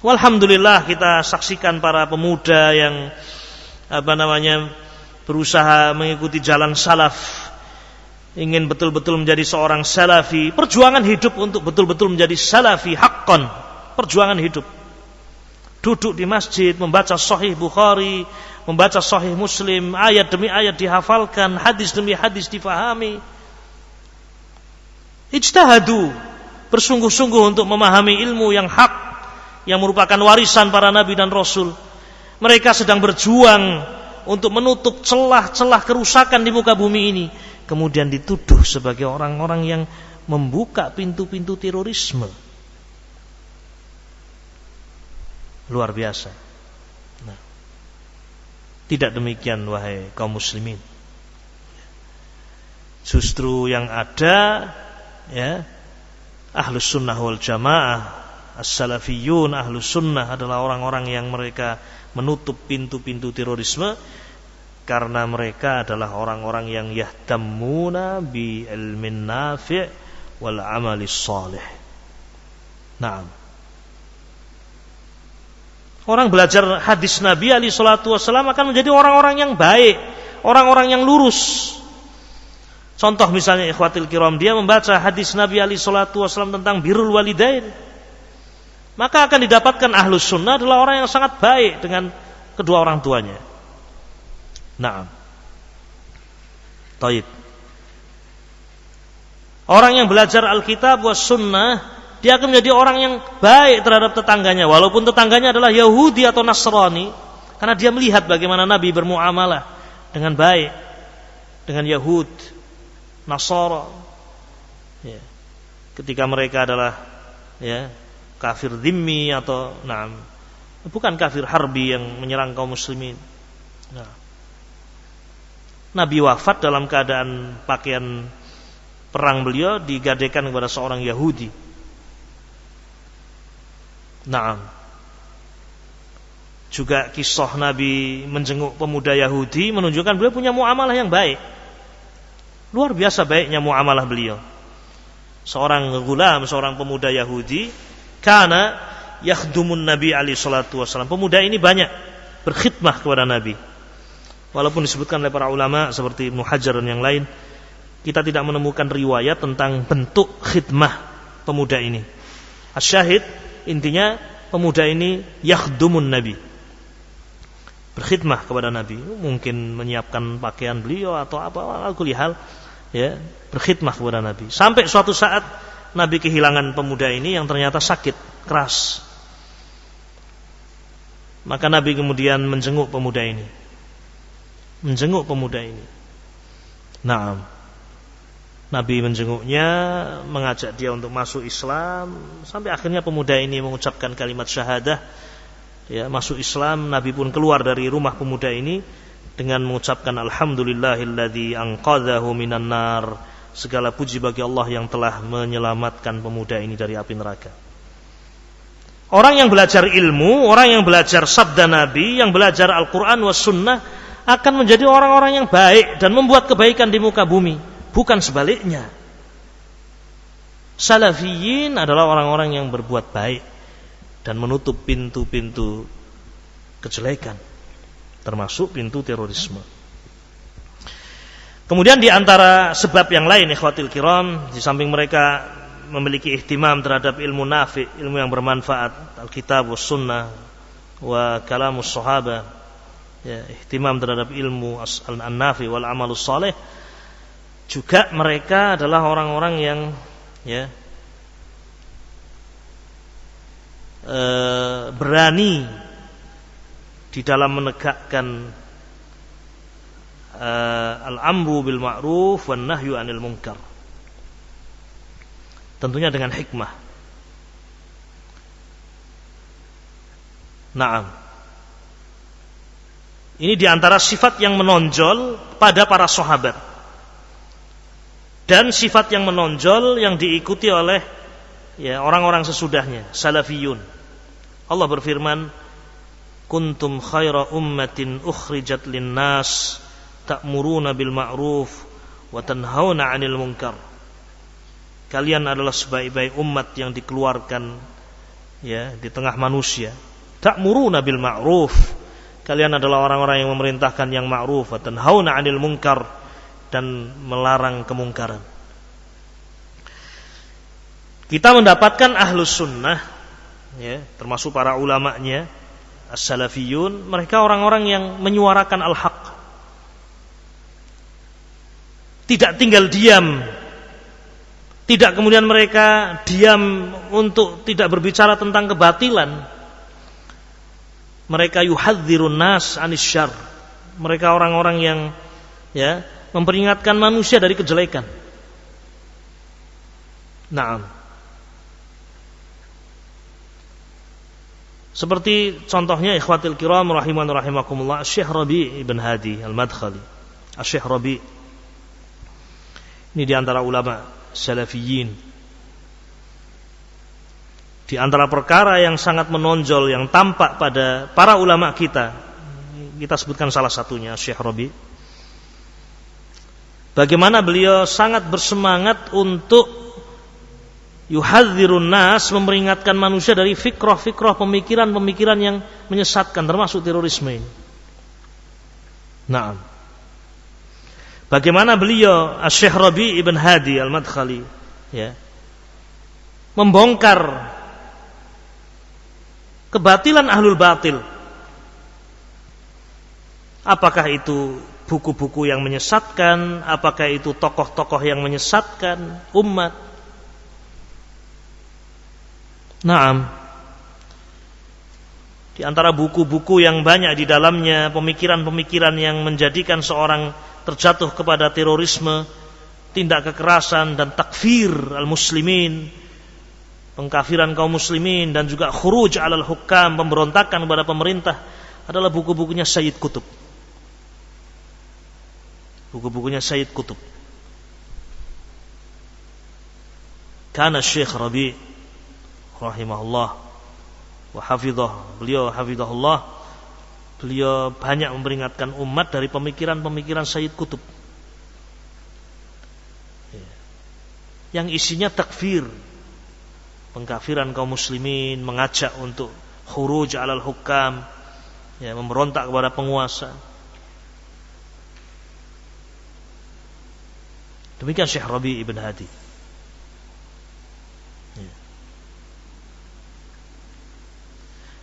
Walhamdulillah, kita saksikan para pemuda yang berusaha mengikuti jalan salaf, ingin betul-betul menjadi seorang salafi, perjuangan hidup untuk betul-betul menjadi salafi haqqan, perjuangan hidup. Duduk di masjid, membaca Sahih Bukhari, membaca Sahih Muslim, ayat demi ayat dihafalkan, hadis demi hadis difahami. Ijtihadu, bersungguh-sungguh untuk memahami ilmu yang hak, yang merupakan warisan para nabi dan rasul. Mereka sedang berjuang untuk menutup celah-celah kerusakan di muka bumi ini. Kemudian dituduh sebagai orang-orang yang membuka pintu-pintu terorisme. Luar biasa. Nah, tidak demikian wahai kaum muslimin. Justru yang ada, ya, ahlus sunnah wal jamaah, as-salafiyun, ahlus sunnah adalah orang-orang yang mereka menutup pintu-pintu terorisme, karena mereka adalah orang-orang yang yahtammuna bi ilmin nafi' wal amalis salih. Naam. Orang belajar hadis Nabi alaihi salatu wasallam akan menjadi orang-orang yang baik, orang-orang yang lurus. Contoh misalnya, ikhwatil kiram, dia membaca hadis Nabi alaihi salatu wasallam tentang birrul walidain, maka akan didapatkan ahlus sunnah adalah orang yang sangat baik dengan kedua orang tuanya. Naam. Taib. Orang yang belajar Alkitab was sunnah, dia akan menjadi orang yang baik terhadap tetangganya, walaupun tetangganya adalah Yahudi atau Nasrani, karena dia melihat bagaimana Nabi bermuamalah dengan baik dengan Yahud, Nasara. Ya. Ketika mereka adalah, ya, kafir dhimmi atau bukan kafir harbi yang menyerang kaum muslimin. Nah, Nabi wafat dalam keadaan pakaian perang beliau digadaikan kepada seorang Yahudi. Nah, juga kisah Nabi menjenguk pemuda Yahudi menunjukkan beliau punya muamalah yang baik. Luar biasa baiknya muamalah beliau. Seorang gulam, seorang pemuda Yahudi, kana yakhdumun Nabi alaihi salatu wasallam. Pemuda ini banyak berkhidmah kepada Nabi. Walaupun disebutkan oleh para ulama seperti Ibnu Hajar dan yang lain, kita tidak menemukan riwayat tentang bentuk khidmah pemuda ini. Asyahid, intinya pemuda ini yakhdumun Nabi, berkhidmah kepada Nabi. Mungkin menyiapkan pakaian beliau atau apa, ala kulli hal, ya, berkhidmah kepada Nabi. Sampai suatu saat Nabi kehilangan pemuda ini yang ternyata sakit keras. Maka Nabi kemudian menjenguk pemuda ini. Naam. Nabi menjenguknya, mengajak dia untuk masuk Islam, sampai akhirnya pemuda ini mengucapkan kalimat syahadah, ya, masuk Islam. Nabi pun keluar dari rumah pemuda ini dengan mengucapkan alhamdulillahilladzi anqadhahu minan nar. Segala puji bagi Allah yang telah menyelamatkan pemuda ini dari api neraka. Orang yang belajar ilmu, orang yang belajar sabda Nabi, yang belajar Al-Quran was sunnah, akan menjadi orang-orang yang baik dan membuat kebaikan di muka bumi, bukan sebaliknya. Salafiyin adalah orang-orang yang berbuat baik dan menutup pintu-pintu kejelekan, termasuk pintu terorisme. Kemudian di antara sebab yang lain, ikhwatil kiram, di samping mereka memiliki ihtimam terhadap ilmu nafi', ilmu yang bermanfaat, Alkitab was sunnah wa kalamus sahabah, ya, ihtimam terhadap ilmu an-nafi' wal amalus saleh, juga mereka adalah orang-orang yang, ya, berani di dalam menegakkan al-amru bil ma'ruf wan nahyu 'anil munkar. Tentunya dengan hikmah. Naam. Ini diantara sifat yang menonjol pada para sahabat, dan sifat yang menonjol yang diikuti oleh, ya, orang-orang sesudahnya, salafiyun. Allah berfirman, kuntum khaira ummatin ukhrijat linnas ta'muruna bil ma'ruf wa tanhauna 'anil munkar. Kalian adalah sebaik-baik umat yang dikeluarkan, ya, di tengah manusia. Ta'muruna bil ma'ruf. Kalian adalah orang-orang yang memerintahkan yang ma'ruf, wa tanhauna 'anil munkar, dan melarang kemungkaran. Kita mendapatkan ahlus sunnah, ya, termasuk para ulamanya, as-salafiyun, mereka orang-orang yang menyuarakan al-haq. Tidak tinggal diam, tidak kemudian mereka diam untuk tidak berbicara tentang kebatilan. Mereka yuhadzirun nas anis syarr. Mereka orang-orang yang, ya, memperingatkan manusia dari kejelekan. Naam. Seperti contohnya ikhwatil kiram rahiman rahimakumullah, Syekh Rabi' ibn Hadi al-Madkhali. Syekh Rabi' ini di antara ulama salafiyin. Di antara perkara yang sangat menonjol yang tampak pada para ulama kita sebutkan salah satunya Syekh Rabi'. Bagaimana beliau sangat bersemangat untuk yuhadzirun nas, memperingatkan manusia dari fikrah-fikrah, pemikiran-pemikiran yang menyesatkan, termasuk terorisme ini. Naam. Bagaimana beliau Syekh Rabi' ibn Hadi al-Madkhali, ya, membongkar kebatilan ahlul batil. Apakah itu buku-buku yang menyesatkan, apakah itu tokoh-tokoh yang menyesatkan umat. Naam. Di antara buku-buku yang banyak di dalamnya pemikiran-pemikiran yang menjadikan seorang terjatuh kepada terorisme, tindak kekerasan dan takfir al-muslimin, pengkafiran kaum muslimin, dan juga khuruj alal hukam, pemberontakan kepada pemerintah, adalah buku-bukunya Sayyid Qutb. Buku-bukunya Sayyid Qutb. Kana Syekh Rabi' rahimahullah wa hafidhah, beliau hafidhahullah, beliau banyak memperingatkan umat dari pemikiran-pemikiran Sayyid Qutb. yang isinya takfir, pengkafiran kaum muslimin, mengajak untuk khuruj 'alal hukam, ya, memberontak kepada penguasa. Demikian Syekh Rabi' ibn Hadi. Ya.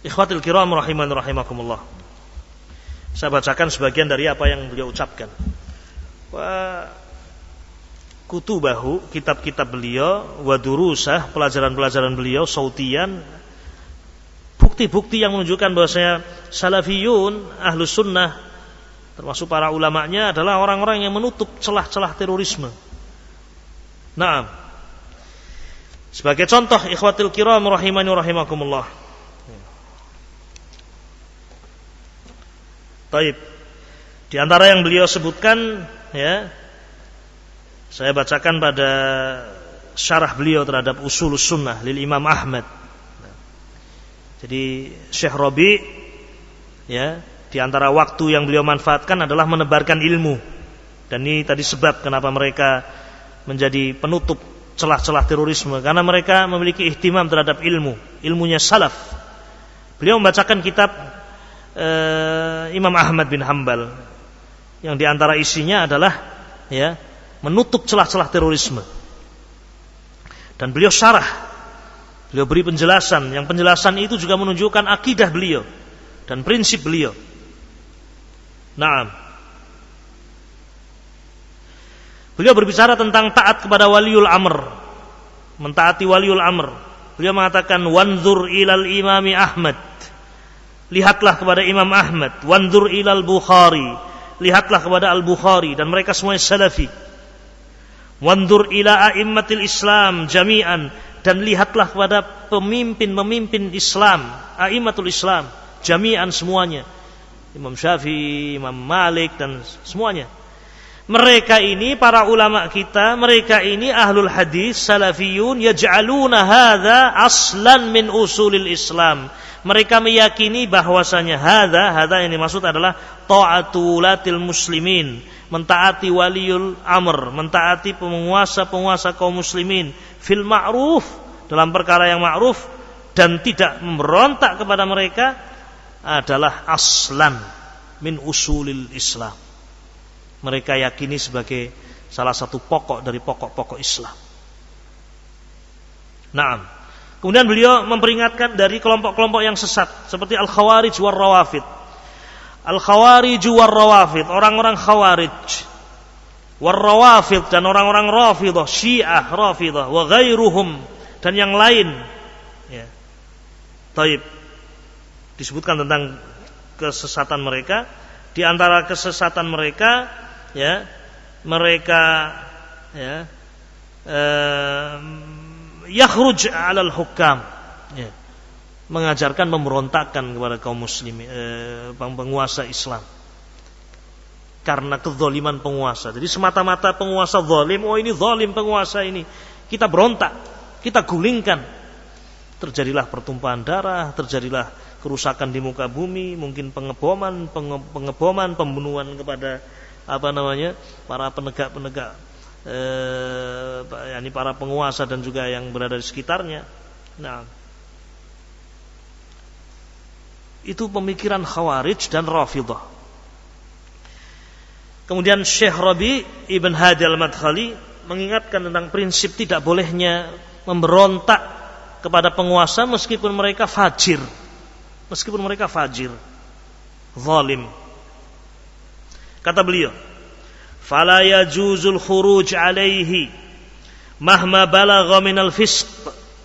Ikhwatul kiram rahiman rahimakumullah. Saya bacakan sebagian dari apa yang beliau ucapkan. Kutubahu, kitab-kitab beliau, wa durusah, pelajaran-pelajaran beliau, sautian, bukti-bukti yang menunjukkan bahwasanya salafiyun, ahlus sunnah, termasuk para ulamanya adalah orang-orang yang menutup celah-celah terorisme. Naam. Sebagai contoh, ikhwatul kiram rahimani rahimakumullah. Taib. Di antara yang beliau sebutkan, ya, saya bacakan pada syarah beliau terhadap Ushulus Sunnah lil Imam Ahmad. Jadi Syekh Rabi', ya, di antara waktu yang beliau manfaatkan adalah menebarkan ilmu. Dan ini tadi sebab kenapa mereka menjadi penutup celah-celah terorisme, karena mereka memiliki ihtimam terhadap ilmu, ilmunya salaf. Beliau membacakan kitab Imam Ahmad bin Hanbal yang di antara isinya adalah, ya, menutup celah-celah terorisme. Dan beliau syarah, beliau beri penjelasan, yang penjelasan itu juga menunjukkan akidah beliau dan prinsip beliau. Naam. Beliau berbicara tentang taat kepada waliul amr, mentaati waliul amr. Beliau mengatakan wanzur ilal imami Ahmad, lihatlah kepada Imam Ahmad, wanzur ilal Bukhari, lihatlah kepada Al-Bukhari, dan mereka semuanya salafi. Wanzur ila a'immatil Islam jami'an, dan lihatlah kepada pemimpin-pemimpin Islam, a'immatul Islam jami'an, semuanya, Imam Syafi'i, Imam Malik, dan semuanya. Mereka ini para ulama kita, mereka ini ahlul hadis salafiyun, yaj'aluna hadza aslan min usulil Islam. Mereka meyakini bahwasanya hadza yang dimaksud adalah ta'atulatil muslimin, mentaati waliul amr, mentaati penguasa-penguasa kaum muslimin fil ma'ruf, dalam perkara yang ma'ruf, dan tidak memberontak kepada mereka adalah aslan min usulil Islam. Mereka yakini sebagai salah satu pokok dari pokok-pokok Islam. Naam. Kemudian beliau memperingatkan dari kelompok-kelompok yang sesat seperti Al-Khawarij war Rawafid. Al-Khawarij war Rawafid, orang-orang Khawarij, war Rawafid, dan orang-orang Rafidah, Syiah Rafidah, wa ghairuhum, dan yang lain. Ya. Taib. Disebutkan tentang kesesatan mereka. Di antara kesesatan mereka, ya, mereka, ya, yakhruj 'alal hukam, ya, mengajarkan pemberontakan kepada kaum muslimin, penguasa Islam, karena kezaliman penguasa. Jadi semata-mata penguasa zalim, oh ini zalim penguasa ini, kita berontak, kita gulingkan. Terjadilah pertumpahan darah, terjadilah kerusakan di muka bumi, mungkin pengeboman, pembunuhan kepada para penegak-penegak, yakni para penguasa dan juga yang berada di sekitarnya. Nah, itu pemikiran Khawarij dan Rafidah. Kemudian Syekh Rabi' ibn Hadi al-Madkhali mengingatkan tentang prinsip tidak bolehnya memberontak kepada penguasa meskipun mereka fajir, zalim. Kata beliau, fala yajuzul khuruj alaihi mahma balagha minal fisq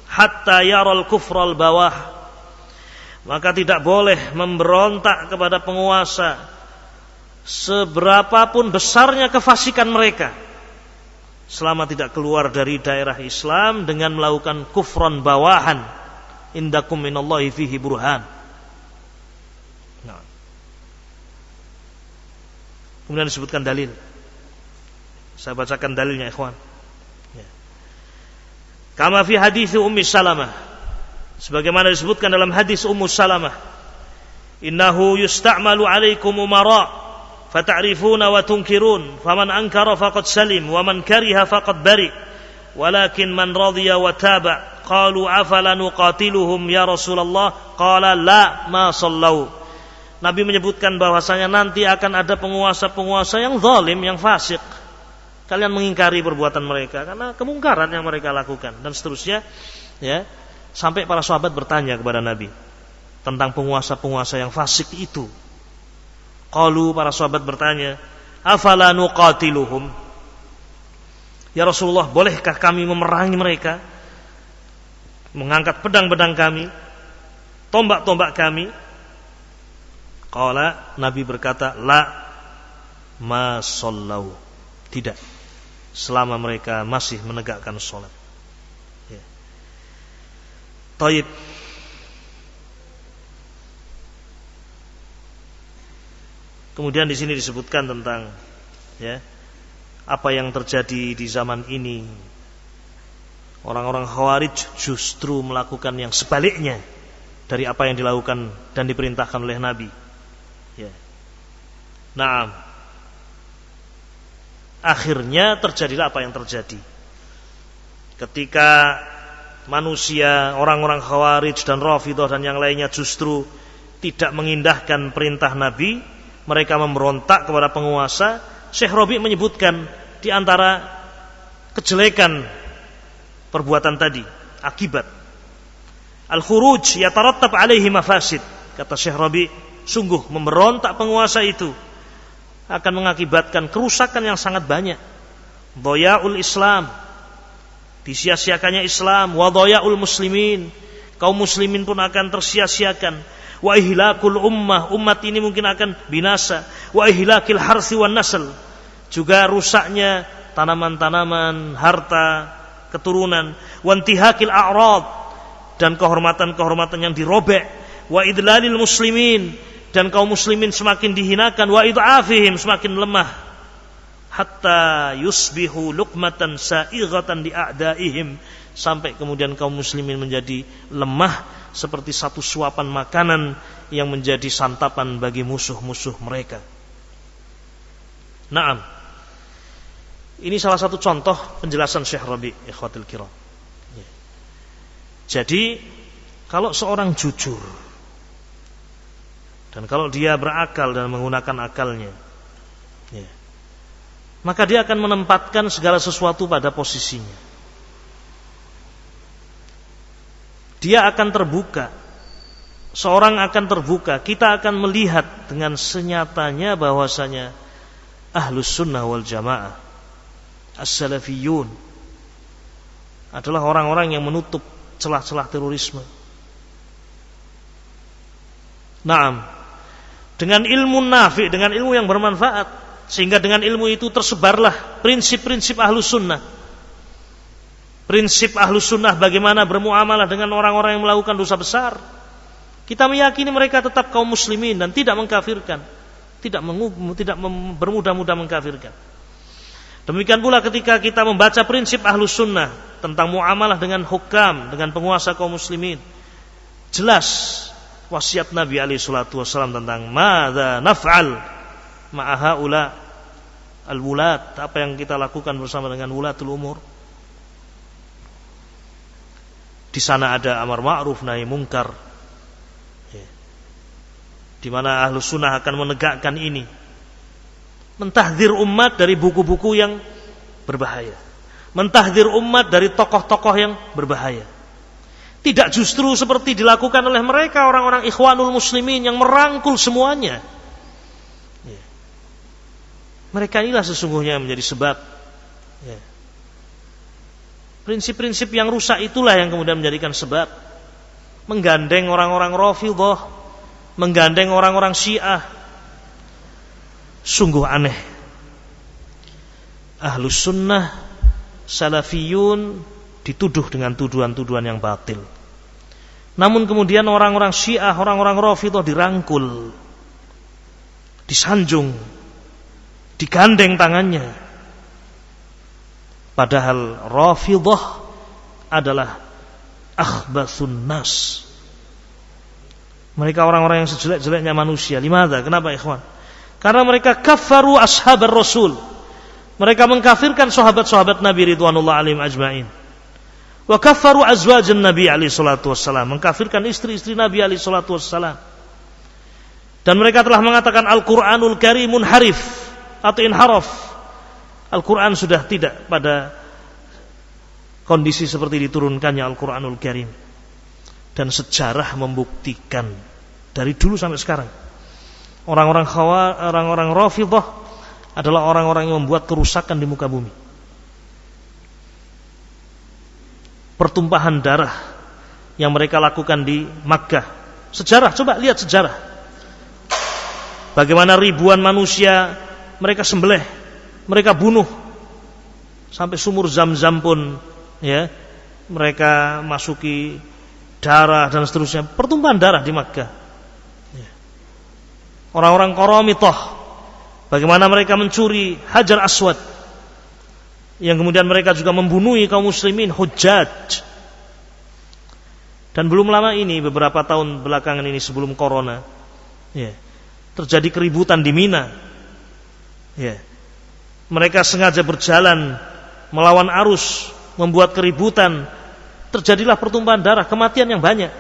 hatta yaral kufral bawah. Maka tidak boleh memberontak kepada penguasa seberapapun besarnya kefasikan mereka, selama tidak keluar dari daerah Islam dengan melakukan kufran bawahan. Indakum minallahi fihi burhan. Nah. Kemudian disebutkan dalil. Saya bacakan dalilnya, ikhwan. Ya. Kama fi hadits Ummi Salamah, sebagaimana disebutkan dalam hadis Ummu Salamah, innahu yusta'malu alaikum umara fata'rifuna wa tunkirun faman ankara faqad salim wa man kariha faqad bari walakin man radhiya wa taba. Qalu afala nuqatiluhum ya Rasulullah? Qala la ma sallau. Nabi menyebutkan bahwasanya nanti akan ada penguasa-penguasa yang zalim, yang fasik. Kalian mengingkari perbuatan mereka karena kemungkaran yang mereka lakukan dan seterusnya, ya. Sampai para sahabat bertanya kepada Nabi tentang penguasa-penguasa yang fasik itu. Qalu, para sahabat bertanya, afala nuqatiluhum? Ya Rasulullah, bolehkah kami memerangi mereka? Mengangkat pedang-pedang kami, tombak-tombak kami? Qala, Nabi berkata, la ma sallau. Tidak, selama mereka masih menegakkan sholat. Ya. Taib. Kemudian di sini disebutkan tentang, ya, apa yang terjadi di zaman ini. Orang-orang Khawarij justru melakukan yang sebaliknya dari apa yang dilakukan dan diperintahkan oleh Nabi. Ya. Naam. Akhirnya terjadilah apa yang terjadi. Ketika manusia, orang-orang Khawarij dan Rafidhah dan yang lainnya justru tidak mengindahkan perintah Nabi, mereka memberontak kepada penguasa. Syekh Rabi' menyebutkan di antara kejelekan perbuatan tadi, akibat al-khuruj yatarattab alaihi mafasid. Kata Syekh Rabi', sungguh memberontak penguasa itu akan mengakibatkan kerusakan yang sangat banyak. Dhayaul Islam, disia-siakannya Islam, wa dhayaul muslimin, kaum muslimin pun akan tersia-siakan. Wa ihlakul ummah, umat ini mungkin akan binasa. Wa ihlakil harsi wan nasl, juga rusaknya tanaman-tanaman, harta, keturunan. Wa intihakil a'rad, dan kehormatan-kehormatan yang dirobek. Wa idlalil muslimin, dan kaum muslimin semakin dihinakan. Wa id'afihim, semakin lemah. Hatta yusbihu luqmatan sa'ighatan li a'daihim, sampai kemudian kaum muslimin menjadi lemah seperti satu suapan makanan yang menjadi santapan bagi musuh-musuh mereka. Naam. Ini salah satu contoh penjelasan Syekh Rabi', ikhwatul kiram. Jadi kalau seorang jujur dan kalau dia berakal dan menggunakan akalnya, ya, maka dia akan menempatkan segala sesuatu pada posisinya. Dia akan terbuka. Seorang akan terbuka. Kita akan melihat dengan senyatanya bahwasanya Ahlus Sunnah wal Jamaah, As-Salafiyun, adalah orang-orang yang menutup celah-celah terorisme. Naam. Dengan ilmu nafi', dengan ilmu yang bermanfaat, sehingga dengan ilmu itu tersebarlah prinsip-prinsip Ahlus Sunnah. Prinsip Ahlus Sunnah bagaimana bermuamalah dengan orang-orang yang melakukan dosa besar. Kita meyakini mereka tetap kaum muslimin dan tidak mengkafirkan, tidak bermudah-mudah mengkafirkan. Demikian pula ketika kita membaca prinsip Ahlus Sunnah tentang muamalah dengan hukam, dengan penguasa kaum muslimin, jelas wasiat Nabi alaihi salatu wasallam tentang madza naf'al ma'a haula al-wulat, apa yang kita lakukan bersama dengan wulatul umur. Di sana ada amar ma'ruf nahi mungkar, ya, di mana Ahlus Sunnah akan menegakkan ini, mentahdzir umat dari buku-buku yang berbahaya, mentahdzir umat dari tokoh-tokoh yang berbahaya. Tidak justru seperti dilakukan oleh mereka orang-orang Ikhwanul Muslimin yang merangkul semuanya. Ya. Mereka inilah sesungguhnya yang menjadi sebab. Ya. Prinsip-prinsip yang rusak itulah yang kemudian menjadikan sebab. Menggandeng orang-orang Rafidhah, menggandeng orang-orang Syiah. Sungguh aneh. Ahlus Sunnah, Salafiyun dituduh dengan tuduhan-tuduhan yang batil. Namun kemudian orang-orang Syiah, orang-orang Rafidhah dirangkul, disanjung, digandeng tangannya. Padahal Rafidhah adalah akhbathun nas. Mereka orang-orang yang sejelek-jeleknya manusia. Limadha? Kenapa ikhwan? Karena mereka kafaru ashabar Rasul. Mereka mengkafirkan sahabat-sahabat Nabi ridwanullah alaihim ajma'in. Wa kaffaru azwajan Nabi alaihi salatu wassalam, mengkafirkan istri-istri Nabi alaihi salatu wassalam. Dan mereka telah mengatakan Al-Qur'anul Karimun harif atau inharaf. Al-Qur'an sudah tidak pada kondisi seperti diturunkannya Al-Qur'anul Karim. Dan sejarah membuktikan dari dulu sampai sekarang orang-orang Rafidhah adalah orang-orang yang membuat kerusakan di muka bumi. Pertumpahan darah yang mereka lakukan di Makkah. Sejarah, coba lihat sejarah. Bagaimana ribuan manusia mereka sembelih, mereka bunuh. Sampai sumur Zam-Zam pun ya, mereka masuki darah dan seterusnya. Pertumpahan darah di Makkah. Orang-orang Qaramithah, bagaimana mereka mencuri Hajar Aswad, yang kemudian mereka juga membunuhi kaum muslimin Hujjaj. Dan belum lama ini, beberapa tahun belakangan ini sebelum corona, ya, terjadi keributan di Mina. Ya, mereka sengaja berjalan melawan arus, membuat keributan, terjadilah pertumpahan darah, kematian yang banyak.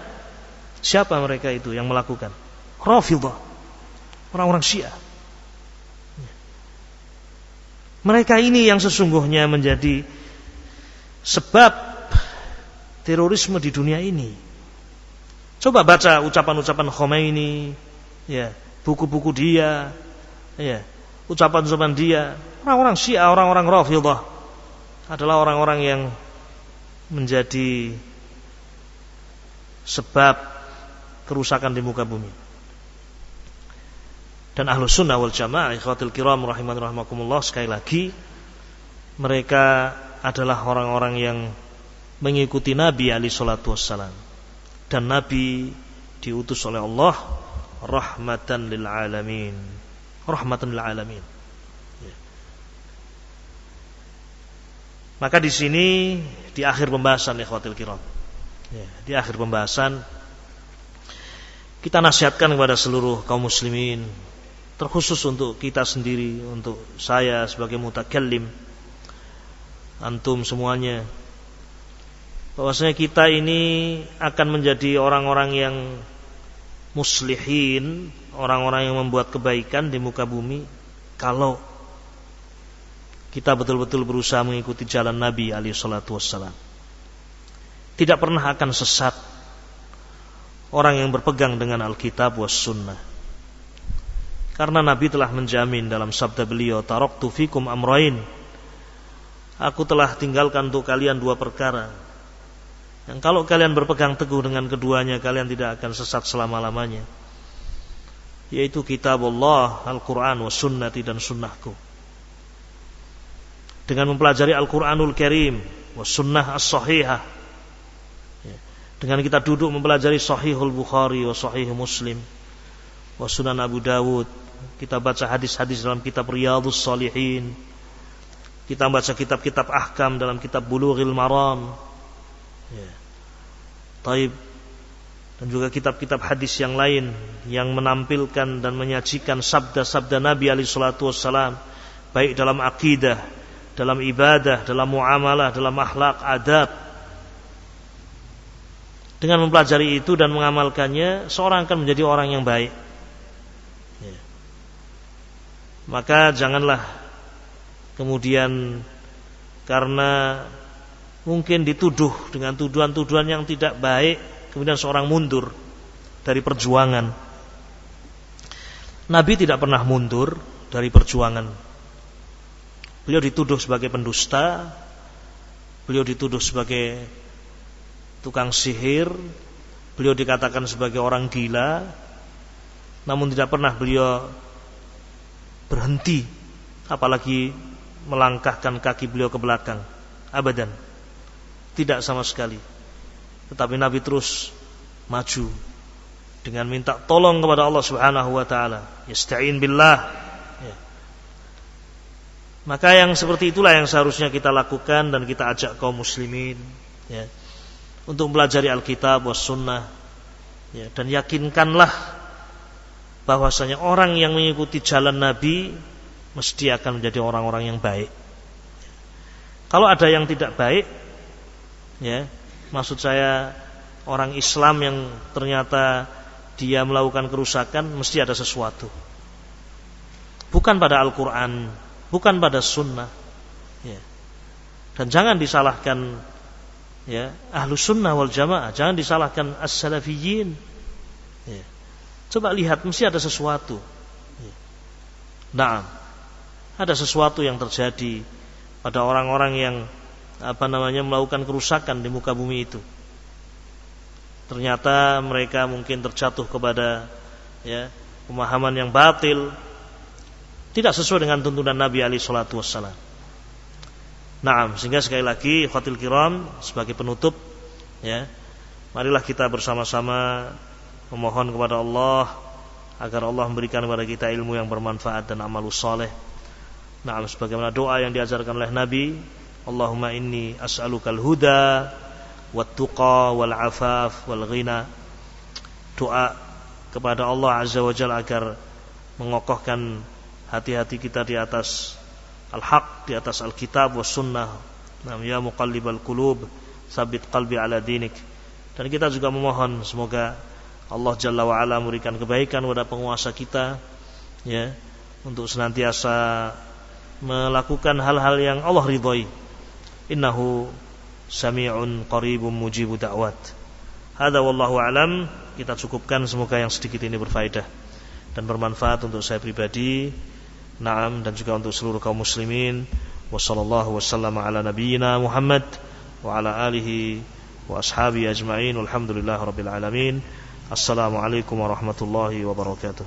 Siapa mereka itu yang melakukan? Rafidhah, orang-orang Syiah. Mereka ini yang sesungguhnya menjadi sebab terorisme di dunia ini. Coba baca ucapan-ucapan Khomeini, ya, buku-buku dia, ya, ucapan-ucapan dia. Orang-orang Syiah, orang-orang Rafidhah adalah orang-orang yang menjadi sebab kerusakan di muka bumi. Dan Ahlus Sunnah wal Jamaah, ikhwatul kiram rahiman rahimakumullah, sekali lagi mereka adalah orang-orang yang mengikuti Nabi alaihi salatu wassalam. Dan Nabi diutus oleh Allah rahmatan lil alamin. Rahmatan lil alamin. Ya. Maka di sini di akhir pembahasan ikhwatul kiram, ya, di akhir pembahasan kita nasihatkan kepada seluruh kaum muslimin, terkhusus untuk kita sendiri, untuk saya sebagai mutakallim, antum semuanya, bahwasanya kita ini akan menjadi orang-orang yang muslihin, orang-orang yang membuat kebaikan di muka bumi kalau kita betul-betul berusaha mengikuti jalan Nabi alaihi salatu wassalam. Tidak pernah akan sesat orang yang berpegang dengan Alkitab was sunnah. Karena Nabi telah menjamin dalam sabda beliau, taraktu fikum amrain, aku telah tinggalkan untuk kalian dua perkara yang kalau kalian berpegang teguh dengan keduanya, kalian tidak akan sesat selama-lamanya, yaitu kitab Allah, Al-Quran wa sunnati, dan sunnahku. Dengan mempelajari Al-Quranul Karim wa sunnah as-sahihah, dengan kita duduk mempelajari Sahihul Bukhari wa Sahih Muslim wa Sunan Abu Dawud, kita baca hadis-hadis dalam kitab Riyadhus Shalihin, kita baca kitab-kitab ahkam dalam kitab Bulughil Maram, ya. Taib, dan juga kitab-kitab hadis yang lain yang menampilkan dan menyajikan sabda-sabda Nabi alaihi salatu wassalam, baik dalam akidah, dalam ibadah, dalam muamalah, dalam akhlak, adab. Dengan mempelajari itu dan mengamalkannya, seorang akan menjadi orang yang baik. Ya. Maka janganlah kemudian karena mungkin dituduh dengan tuduhan-tuduhan yang tidak baik, kemudian seorang mundur dari perjuangan. Nabi tidak pernah mundur dari perjuangan. Beliau dituduh sebagai pendusta, beliau dituduh sebagai tukang sihir, beliau dikatakan sebagai orang gila, namun tidak pernah beliau berhenti, apalagi melangkahkan kaki beliau ke belakang. Abadan, tidak sama sekali. Tetapi Nabi terus maju dengan minta tolong kepada Allah Subhanahu wa taala, yasta'in billah. Ya. Maka yang seperti itulah yang seharusnya kita lakukan dan kita ajak kaum muslimin, ya, untuk mempelajari Alkitab was sunnah, ya, dan yakinkanlah bahwasanya orang yang mengikuti jalan Nabi mesti akan menjadi orang-orang yang baik. Kalau ada yang tidak baik, ya, maksud saya orang Islam yang ternyata dia melakukan kerusakan, mesti ada sesuatu. Bukan pada Al-Quran, bukan pada Sunnah. Ya. Dan jangan disalahkan, ya, Ahlus Sunnah wal Jamaah, jangan disalahkan As-Salafiyyin. Ya. Coba lihat, mesti ada sesuatu. Ya. Nah, ada sesuatu yang terjadi pada orang-orang yang melakukan kerusakan di muka bumi itu. Ternyata mereka mungkin terjatuh kepada, ya, pemahaman yang batil, tidak sesuai dengan tuntunan Nabi alaihi salatu wassalam. Naam, sehingga sekali lagi ikhwatul kiram, sebagai penutup, ya, marilah kita bersama-sama memohon kepada Allah agar Allah memberikan kepada kita ilmu yang bermanfaat dan amalus saleh. Naam, sebagaimana doa yang diajarkan oleh Nabi, Allahumma inni as'alukal huda wat-tuqa wal-afaf wal-ghina. Doa kepada Allah Azza wa Jalla agar mengokohkan hati-hati kita di atas al-haq, di atas al-kitab was sunnah. Ya muqallibal qulub, tsabbit qalbi ala dinik. Dan kita juga memohon semoga Allah Jalla wa Ala memberikan kebaikan kepada penguasa kita, ya, untuk senantiasa melakukan hal-hal yang Allah ridhai. Innahu sami'un qaribun mujibu da'wat. Hadza wallahu alam. Kita cukupkan, semoga yang sedikit ini berfaedah dan bermanfaat untuk saya pribadi, na'am, dan juga untuk seluruh kaum muslimin. Wassallallahu wassallama ala nabiyyina Muhammad wa ala alihi wa ashabihi ajma'in. Walhamdulillahirabbil alamin. Assalamualaikum warahmatullahi wabarakatuh.